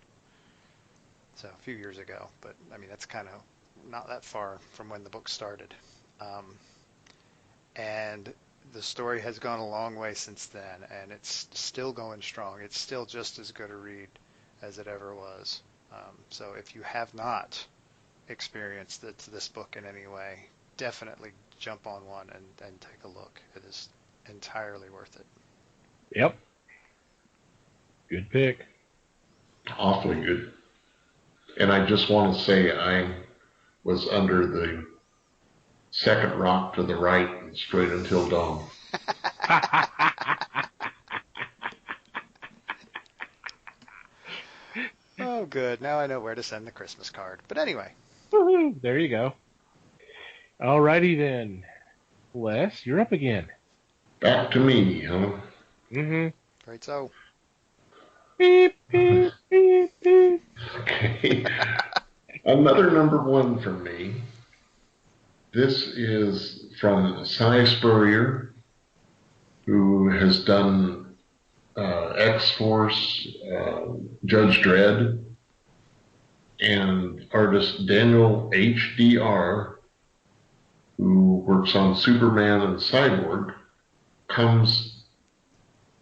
so a few years ago. But I mean, that's kind of not that far from when the book started. And the story has gone a long way since then, and it's still going strong. It's still just as good a read as it ever was. So if you have not experienced this book in any way, definitely jump on one and take a look. It is entirely worth it. Yep. Good pick. Awfully good. And I just want to say I was under the second rock to the right and straight until dawn. Oh, good. Now I know where to send the Christmas card. But anyway. Woohoo! There you go. Alrighty then. Les, you're up again. Back to me, huh? Mm-hmm. Right, so. Beep, beep, beep, beep. Okay. Another number one for me. This is from Cy Spurrier, who has done X-Force, Judge Dredd, and artist Daniel H.D.R., who works on Superman and Cyborg, comes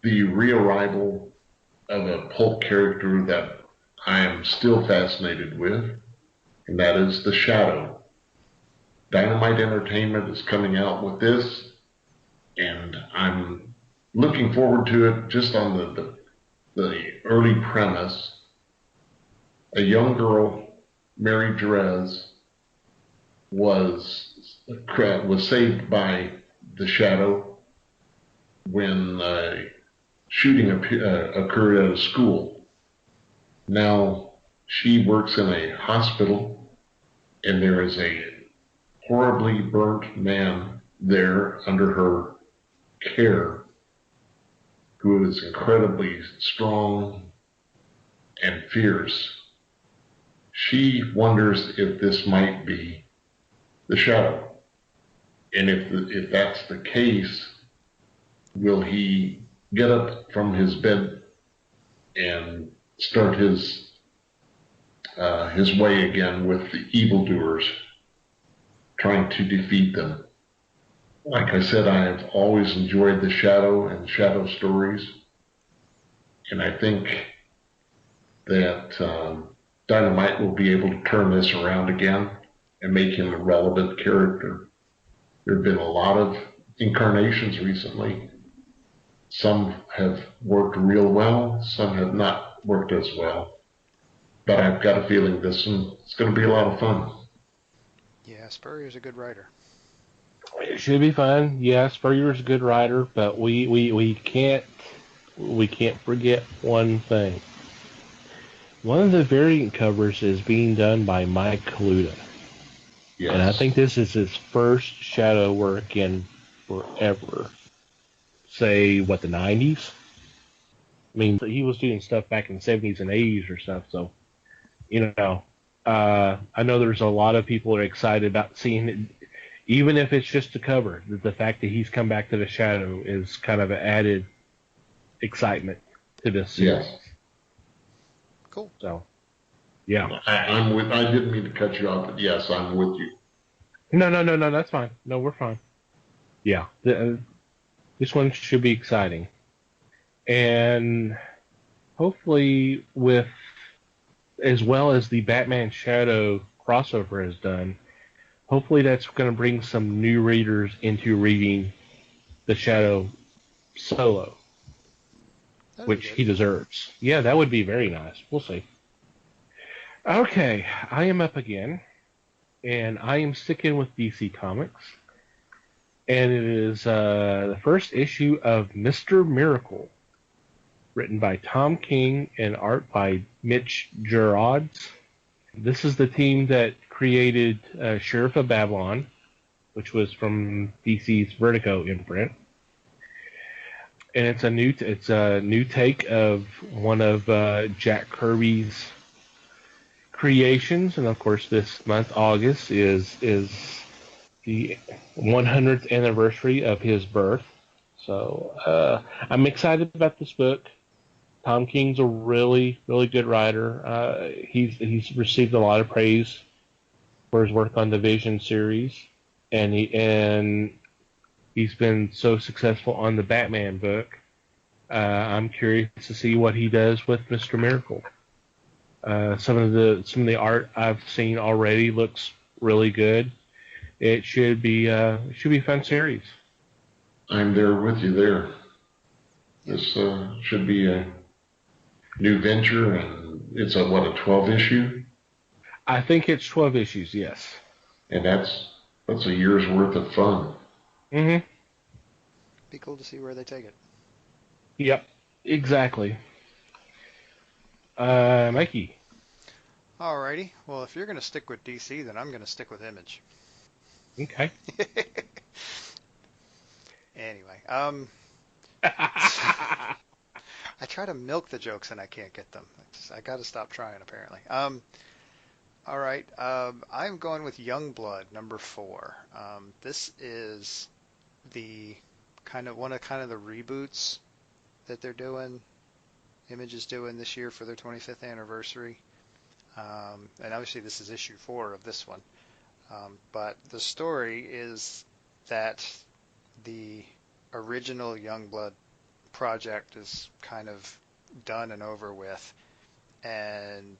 the re-arrival of a pulp character that I am still fascinated with, and that is the Shadow. Dynamite Entertainment is coming out with this, and I'm looking forward to it just on the early premise. A young girl, Mary Jerez, was saved by the Shadow when shooting occurred at a school. Now she works in a hospital, and there is a horribly burnt man there under her care who is incredibly strong and fierce. She wonders if this might be the Shadow. And if that's the case, will he get up from his bed and start his way again with the evildoers, trying to defeat them? Like I said, I have always enjoyed the Shadow and Shadow stories, and I think that Dynamite will be able to turn this around again and make him a relevant character. There have been a lot of incarnations recently. Some have worked real well, some have not worked as well. But I've got a feeling this one is going to be a lot of fun. Yeah, Spurrier's a good writer. It should be fun. Yeah, Spurrier's a good writer, but we can't forget one thing. One of the variant covers is being done by Mike Kaluta. Yes. And I think this is his first Shadow work in forever. Say, the 90s? I mean, he was doing stuff back in the 70s and 80s or stuff, so, I know there's a lot of people are excited about seeing it, even if it's just a cover. The fact that he's come back to the Shadow is kind of an added excitement to this series. Yes. Cool. So, yeah. I didn't mean to cut you off, but yes, I'm with you. No, that's fine. No, we're fine. Yeah. This one should be exciting. And hopefully as well as the Batman Shadow crossover has done, hopefully that's going to bring some new readers into reading the Shadow solo, which he deserves. Yeah, that would be very nice. We'll see. Okay, I am up again, and I am sticking with DC Comics. And it is the first issue of Mr. Miracle, written by Tom King and art by Mitch Gerads. This is the team that created Sheriff of Babylon, which was from DC's Vertigo imprint. And it's a new take of one of Jack Kirby's creations, and of course this month, August, is the 100th anniversary of his birth. So I'm excited about this book. Tom King's a really, really good writer. He's received a lot of praise for his work on the Vision series, and he's been so successful on the Batman book. I'm curious to see what he does with Mr. Miracle. Some of the art I've seen already looks really good. It should be a fun series. I'm there with you there. This should be a new venture, and it's a 12 issue? I think it's 12 issues, yes. And that's a year's worth of fun. Mm-hmm. Be cool to see where they take it. Yep, exactly. Mikey. Alrighty. Well, if you're going to stick with DC, then I'm going to stick with Image. Okay. Anyway, I try to milk the jokes and I can't get them. I got to stop trying, apparently. All right. I'm going with Youngblood, number 4. This is the one of the reboots that they're doing. Image is doing this year for their 25th anniversary. And obviously this is issue 4 of this one. But the story is that the original Youngblood project is kind of done and over with, and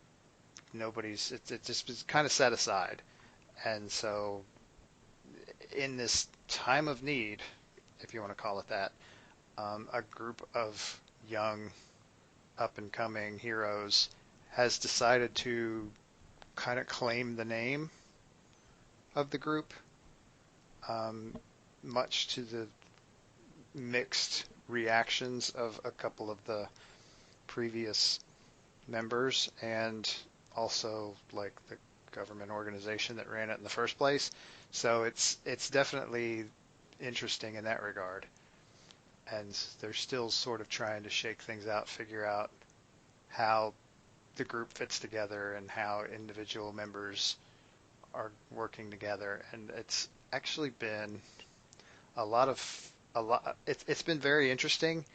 it just was kind of set aside. And so in this time of need, if you want to call it that, a group of young up-and-coming heroes has decided to kind of claim the name of the group, much to the mixed reactions of a couple of the previous members, and also like the government organization that ran it in the first place. So it's definitely interesting in that regard. And they're still sort of trying to shake things out, figure out how the group fits together and how individual members are working together. And it's actually been it's been very interesting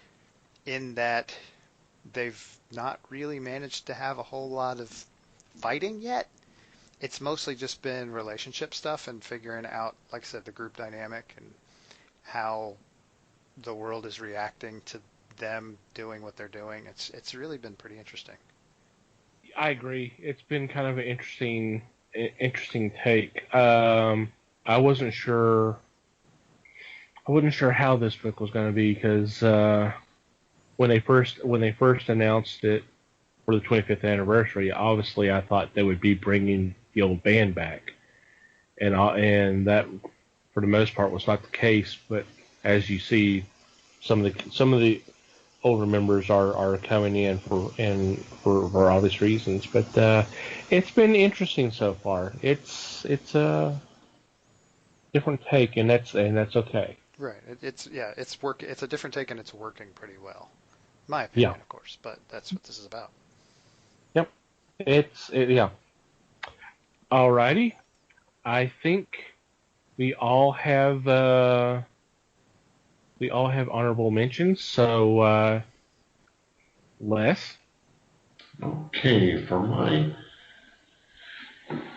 in that they've not really managed to have a whole lot of fighting yet. It's mostly just been relationship stuff and figuring out, like I said, the group dynamic and how the world is reacting to them doing what they're doing. It's really been pretty interesting. I agree. It's been kind of an interesting take. I wasn't sure how this book was going to be, because when they first announced it for the 25th anniversary, obviously I thought they would be bringing the old band back, and that for the most part was not the case. But as you see, some of the older members are coming in for obvious reasons. But it's been interesting so far. It's a different take, and that's okay. Right. It's a different take, and it's working pretty well. My opinion, of course, but that's what this is about. Yep. Yeah. Alrighty. I think we all have honorable mentions. So, Les. Okay, for my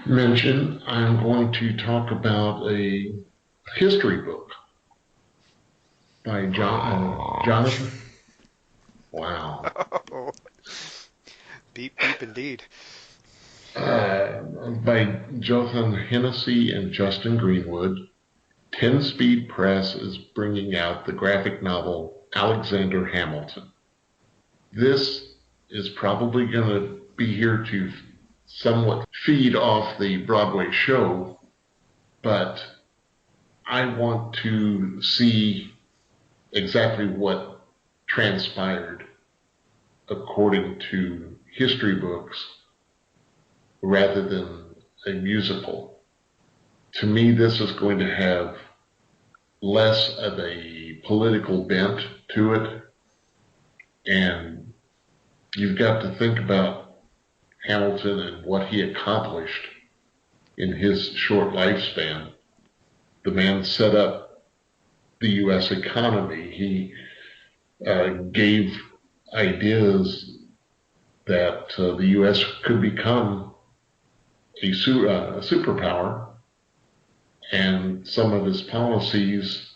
mention, I'm going to talk about a history book by Jonathan. Wow. Oh. Beep, beep, indeed. By Jonathan Hennessy and Justin Greenwood. 10-Speed Press is bringing out the graphic novel Alexander Hamilton. This is probably going to be here to somewhat feed off the Broadway show, but I want to see exactly what transpired according to history books rather than a musical. To me, this is going to have less of a political bent to it, and you've got to think about Hamilton and what he accomplished in his short lifespan. The man set up the U.S. economy. He gave ideas that the U.S. could become a superpower, and some of his policies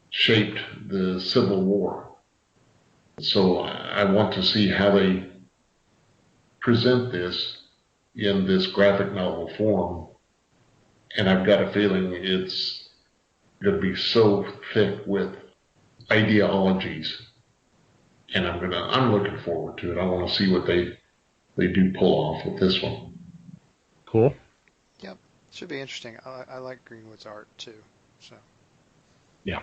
shaped the Civil War. So I want to see how they present this in this graphic novel form, and I've got a feeling it's going to be so thick with ideologies, and I'm looking forward to it. I want to see what they do pull off with this one. Cool. Yep, should be interesting. I like Greenwood's art too, so Yeah.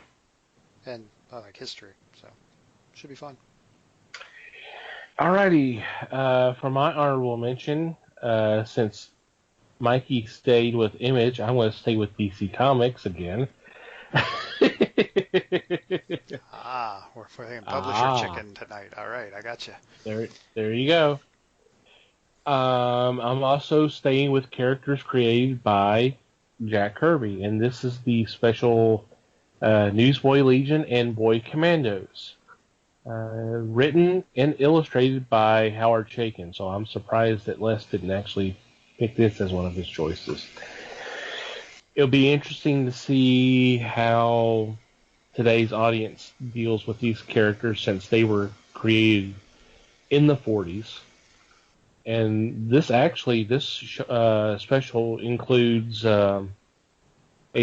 and I like history, so should be fun. Alrighty. For my honorable mention, since Mikey stayed with Image, I'm going to stay with DC Comics again. We're playing publisher chicken tonight. All right, I got you. There you go. I'm also staying with characters created by Jack Kirby, and this is the special Newsboy Legion and Boy Commandos. Written and illustrated by Howard Chaykin, so I'm surprised that Les didn't actually pick this as one of his choices. It'll be interesting to see how today's audience deals with these characters since they were created in the 40s. And this special includes a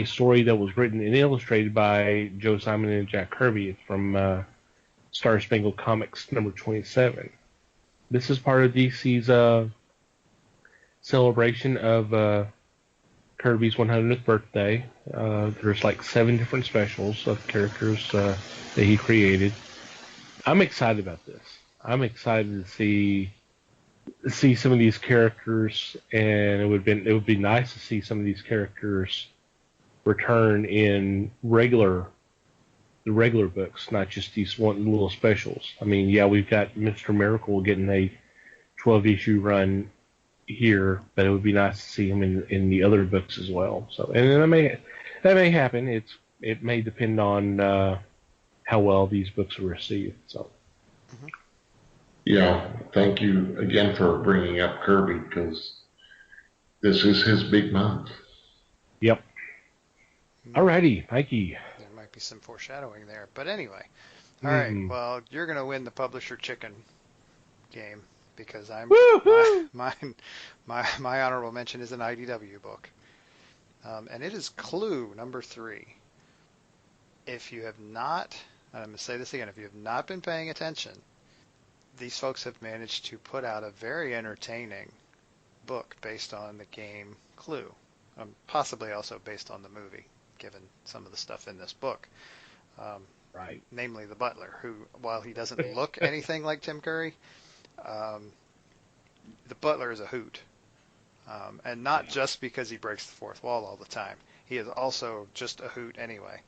story that was written and illustrated by Joe Simon and Jack Kirby. It's from Star Spangled Comics number 27. This is part of DC's celebration of Kirby's 100th birthday. There's like 7 different specials of characters that he created. I'm excited about this. I'm excited to see some of these characters, and it would be nice to see some of these characters return in the regular books, not just these one little specials. I mean, yeah, we've got Mr. Miracle getting a 12-issue run here, but it would be nice to see him in the other books as well. So, and that may happen. It may depend on how well these books are received. So. Mm-hmm. Yeah, thank you again for bringing up Kirby, because this is his big month. Yep. Alrighty, Mikey. There might be some foreshadowing there, but anyway. All right. Well, you're gonna win the publisher chicken game because my honorable mention is an IDW book, and it is Clue number 3. If you have not, and I'm gonna say this again, if you have not been paying attention, these folks have managed to put out a very entertaining book based on the game Clue, possibly also based on the movie, given some of the stuff in this book. Right. Namely the butler, who, while he doesn't look anything like Tim Curry, the butler is a hoot. And not just because he breaks the fourth wall all the time. He is also just a hoot anyway.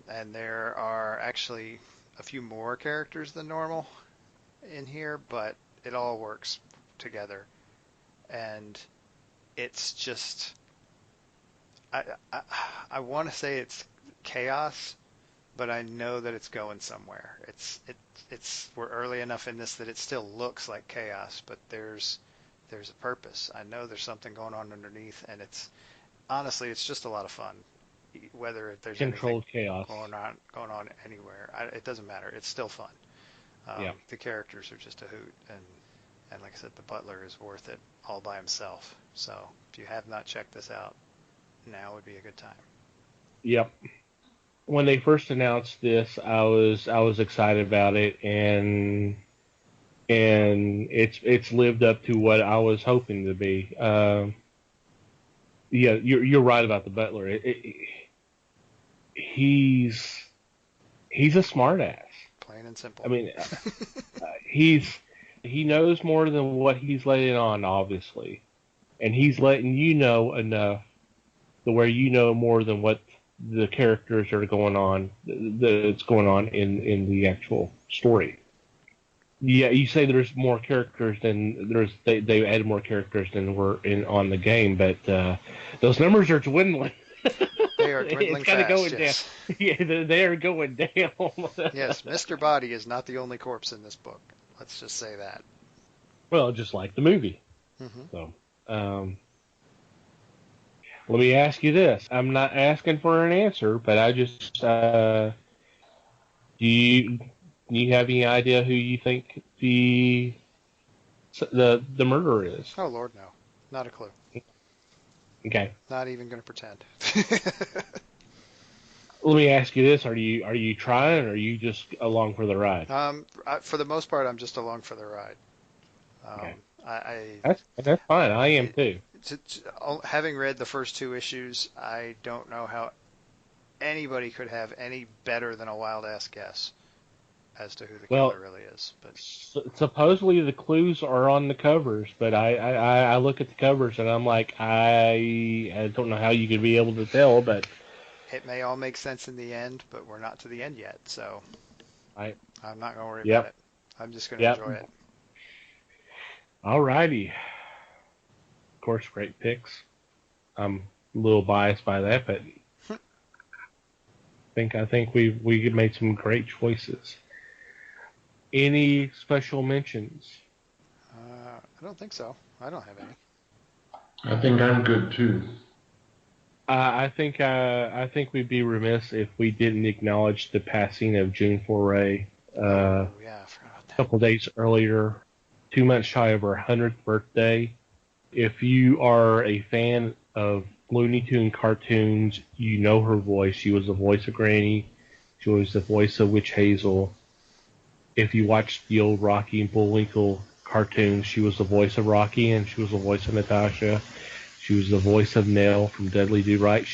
And there are actually a few more characters than normal in here, but it all works together. And it's just... I want to say it's chaos, but I know that it's going somewhere. We're early enough in this that it still looks like chaos, but there's a purpose. I know there's something going on underneath, and honestly it's just a lot of fun. Whether there's controlled anything chaos going on anywhere, it doesn't matter. It's still fun. Yeah. The characters are just a hoot, and like I said, the butler is worth it all by himself. So if you have not checked this out, now would be a good time. Yep. When they first announced this, I was excited about it, and and it's lived up to what I was hoping to be. Yeah, you're right about the butler. He's a smartass. Plain and simple. I mean, he knows more than what he's letting on, obviously, and he's letting you know enough to where you know more than what the characters are going on that's going on in the actual story. Yeah, you say there's more characters than they added more characters than were on the game, but those numbers are dwindling. They are dwindling it's kind of going yes. down. Yeah, they are going down. Yes, Mr. Body is not the only corpse in this book. Let's just say that. Well, just like the movie. Mm-hmm. So, let me ask you this. I'm not asking for an answer, but I just do you have any idea who you think the murderer is? Oh Lord, no, not a clue. Okay. Not even going to pretend. Let me ask you this: Are you trying, or are you just along for the ride? For the most part, I'm just along for the ride. Okay. That's fine. I am too. Having read the first two issues, I don't know how anybody could have any better than a wild ass guess as to who the killer really is. But supposedly the clues are on the covers, but I look at the covers and I'm like, I don't know how you could be able to tell, but it may all make sense in the end, but we're not to the end yet, so I'm not going to worry about it. I'm just going to enjoy it. Alrighty. Of course, great picks. I'm a little biased by that, but I think we made some great choices. Any special mentions? I don't think so. I don't have any. I think I'm good too. I think we'd be remiss if we didn't acknowledge the passing of June Foray. I forgot about that. A couple days earlier, 2 months shy of her 100th birthday. If you are a fan of Looney Tune cartoons, you know her voice. She was the voice of Granny. She was the voice of Witch Hazel. If you watched the old Rocky and Bullwinkle cartoons, she was the voice of Rocky, and she was the voice of Natasha. She was the voice of Nell from Dudley Do Right.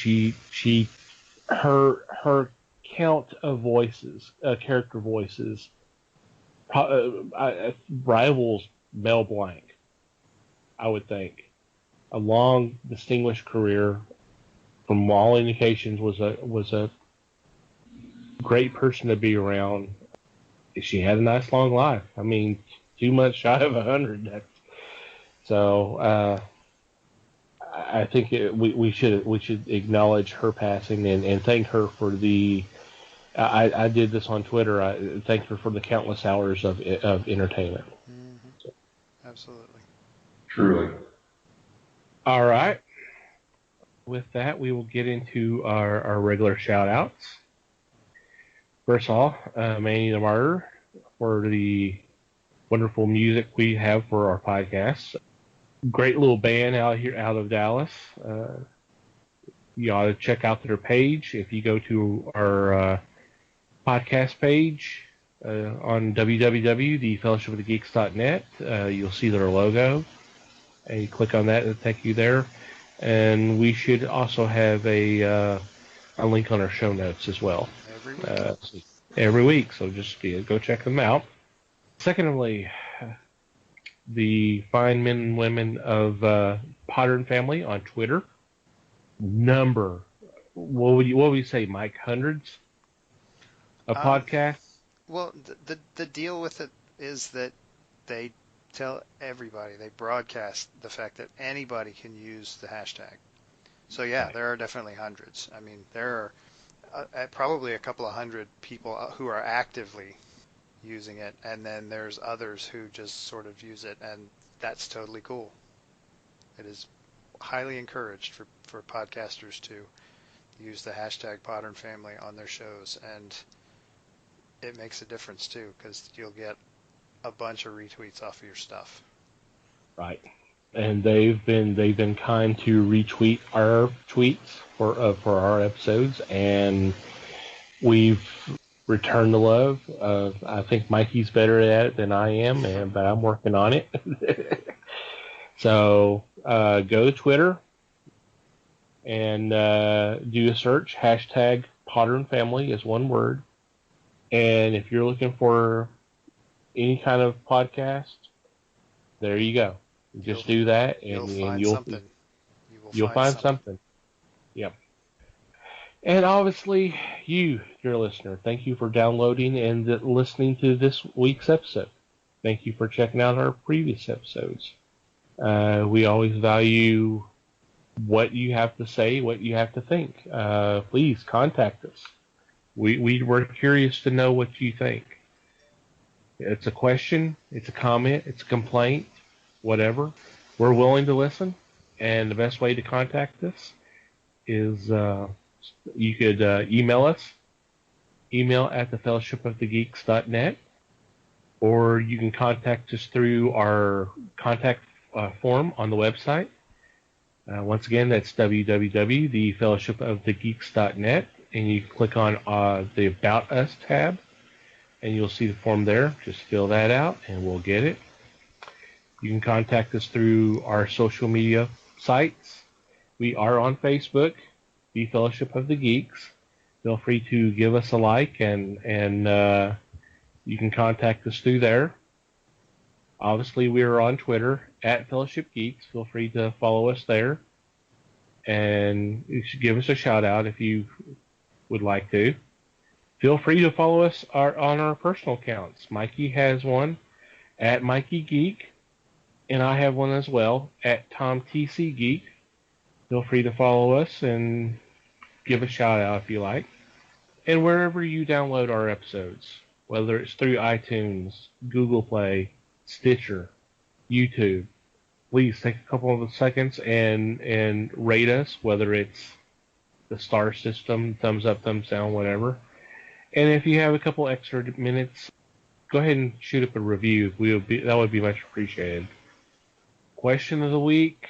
Her count of voices, character voices, rivals Mel Blanc, I would think. A long, distinguished career, from all indications, was a great person to be around. She had a nice long life. I mean, 2 months shy of 100. So I think we should acknowledge her passing and thank her for the. I did this on Twitter. I thanked her for the countless hours of entertainment. Mm-hmm. So. Absolutely. Truly. All right. With that, we will get into our regular shout-outs. First of all, Manny the Martyr for the wonderful music we have for our podcast. Great little band out of Dallas. You ought to check out their page. If you go to our podcast page on www.thefellowshipofthegeeks.net, you'll see their logo. And you click on that, it'll take you there. And we should also have a link on our show notes as well. Every week. So just go check them out. Secondly, the fine men and women of Potter and Family on Twitter. What would you say, Mike? Hundreds of podcasts? Well, the deal with it is that they tell everybody, they broadcast the fact that anybody can use the hashtag. So yeah, right. There are definitely hundreds. I mean, there are probably a couple of hundred people who are actively using it, and then there's others who just sort of use it, and that's totally cool. It is highly encouraged for podcasters to use the hashtag Potter and Family on their shows, and it makes a difference too, because you'll get a bunch of retweets off of your stuff. Right. And they've been kind to retweet our tweets for our episodes, and we've return the love. I think Mikey's better at it than I am, but I'm working on it. So go to Twitter and do a search. Hashtag Potter and Family is one word. And if you're looking for any kind of podcast, there you go. Just do that, and you'll find something. Yep. And obviously, you, dear listener, thank you for downloading and listening to this week's episode. Thank you for checking out our previous episodes. We always value what you have to say, what you have to think. Please contact us. We're curious to know what you think. It's a question, it's a comment, it's a complaint, whatever. We're willing to listen, and the best way to contact us is you could email us, email@thefellowshipofthegeeks.net, or you can contact us through our contact form on the website. Once again, that's www.thefellowshipofthegeeks.net, and you click on the About Us tab, and you'll see the form there. Just fill that out, and we'll get it. You can contact us through our social media sites. We are on Facebook, The Fellowship of the Geeks. Feel free to give us a like, and you can contact us through there. Obviously, we are on Twitter, @Fellowship Geeks. Feel free to follow us there. And you should give us a shout-out if you would like to. Feel free to follow us on our personal accounts. Mikey has one, @MikeyGeek. And I have one as well, @TomTCGeek. Feel free to follow us and give a shout-out if you like. And wherever you download our episodes, whether it's through iTunes, Google Play, Stitcher, YouTube, please take a couple of seconds and rate us, whether it's the star system, thumbs up, thumbs down, whatever. And if you have a couple extra minutes, go ahead and shoot up a review. That would be much appreciated. Question of the week.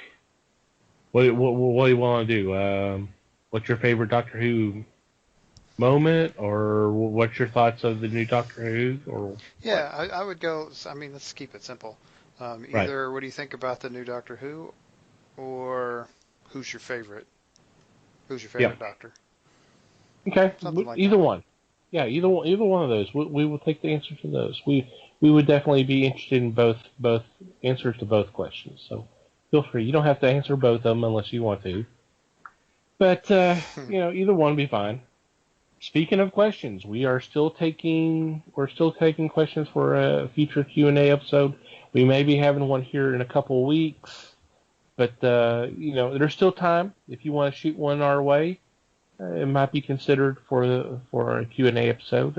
What do you want to do? What's your favorite Doctor Who moment, or what's your thoughts of the new Doctor Who? Or yeah, I would go. I mean, let's keep it simple. Either what do you think about the new Doctor Who, or who's your favorite? Who's your favorite Doctor? Okay, either one. Yeah, either one of those. We will take the answer to those. We would definitely be interested in both answers to both questions. So feel free. You don't have to answer both of them unless you want to. But either one would be fine. Speaking of questions, we're still taking questions for a future Q&A episode. We may be having one here in a couple of weeks, but there's still time if you want to shoot one our way. It might be considered for a Q&A episode.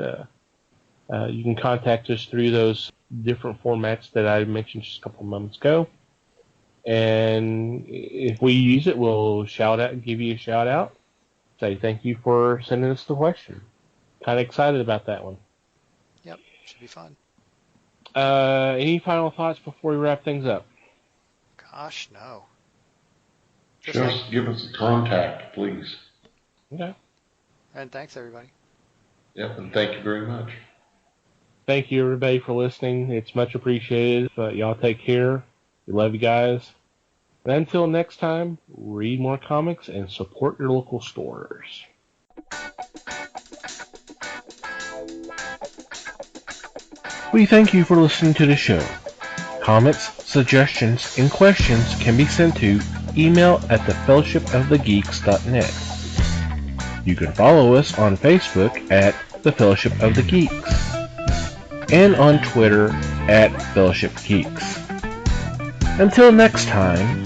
You can contact us through those different formats that I mentioned just a couple of moments ago. And if we use it, we'll shout out and give you a shout out. Say thank you for sending us the question. Kind of excited about that one. Yep, should be fun. Any final thoughts before we wrap things up? Gosh, no. Just give us a contact, please. Okay. And thanks, everybody. Yep, and thank you very much. Thank you, everybody, for listening. It's much appreciated. Y'all take care. We love you guys. And until next time, read more comics and support your local stores. We thank you for listening to the show. Comments, suggestions, and questions can be sent to email@thefellowshipofthegeeks.net. You can follow us on Facebook @The Fellowship of the Geeks and on Twitter @Fellowship Geeks. Until next time,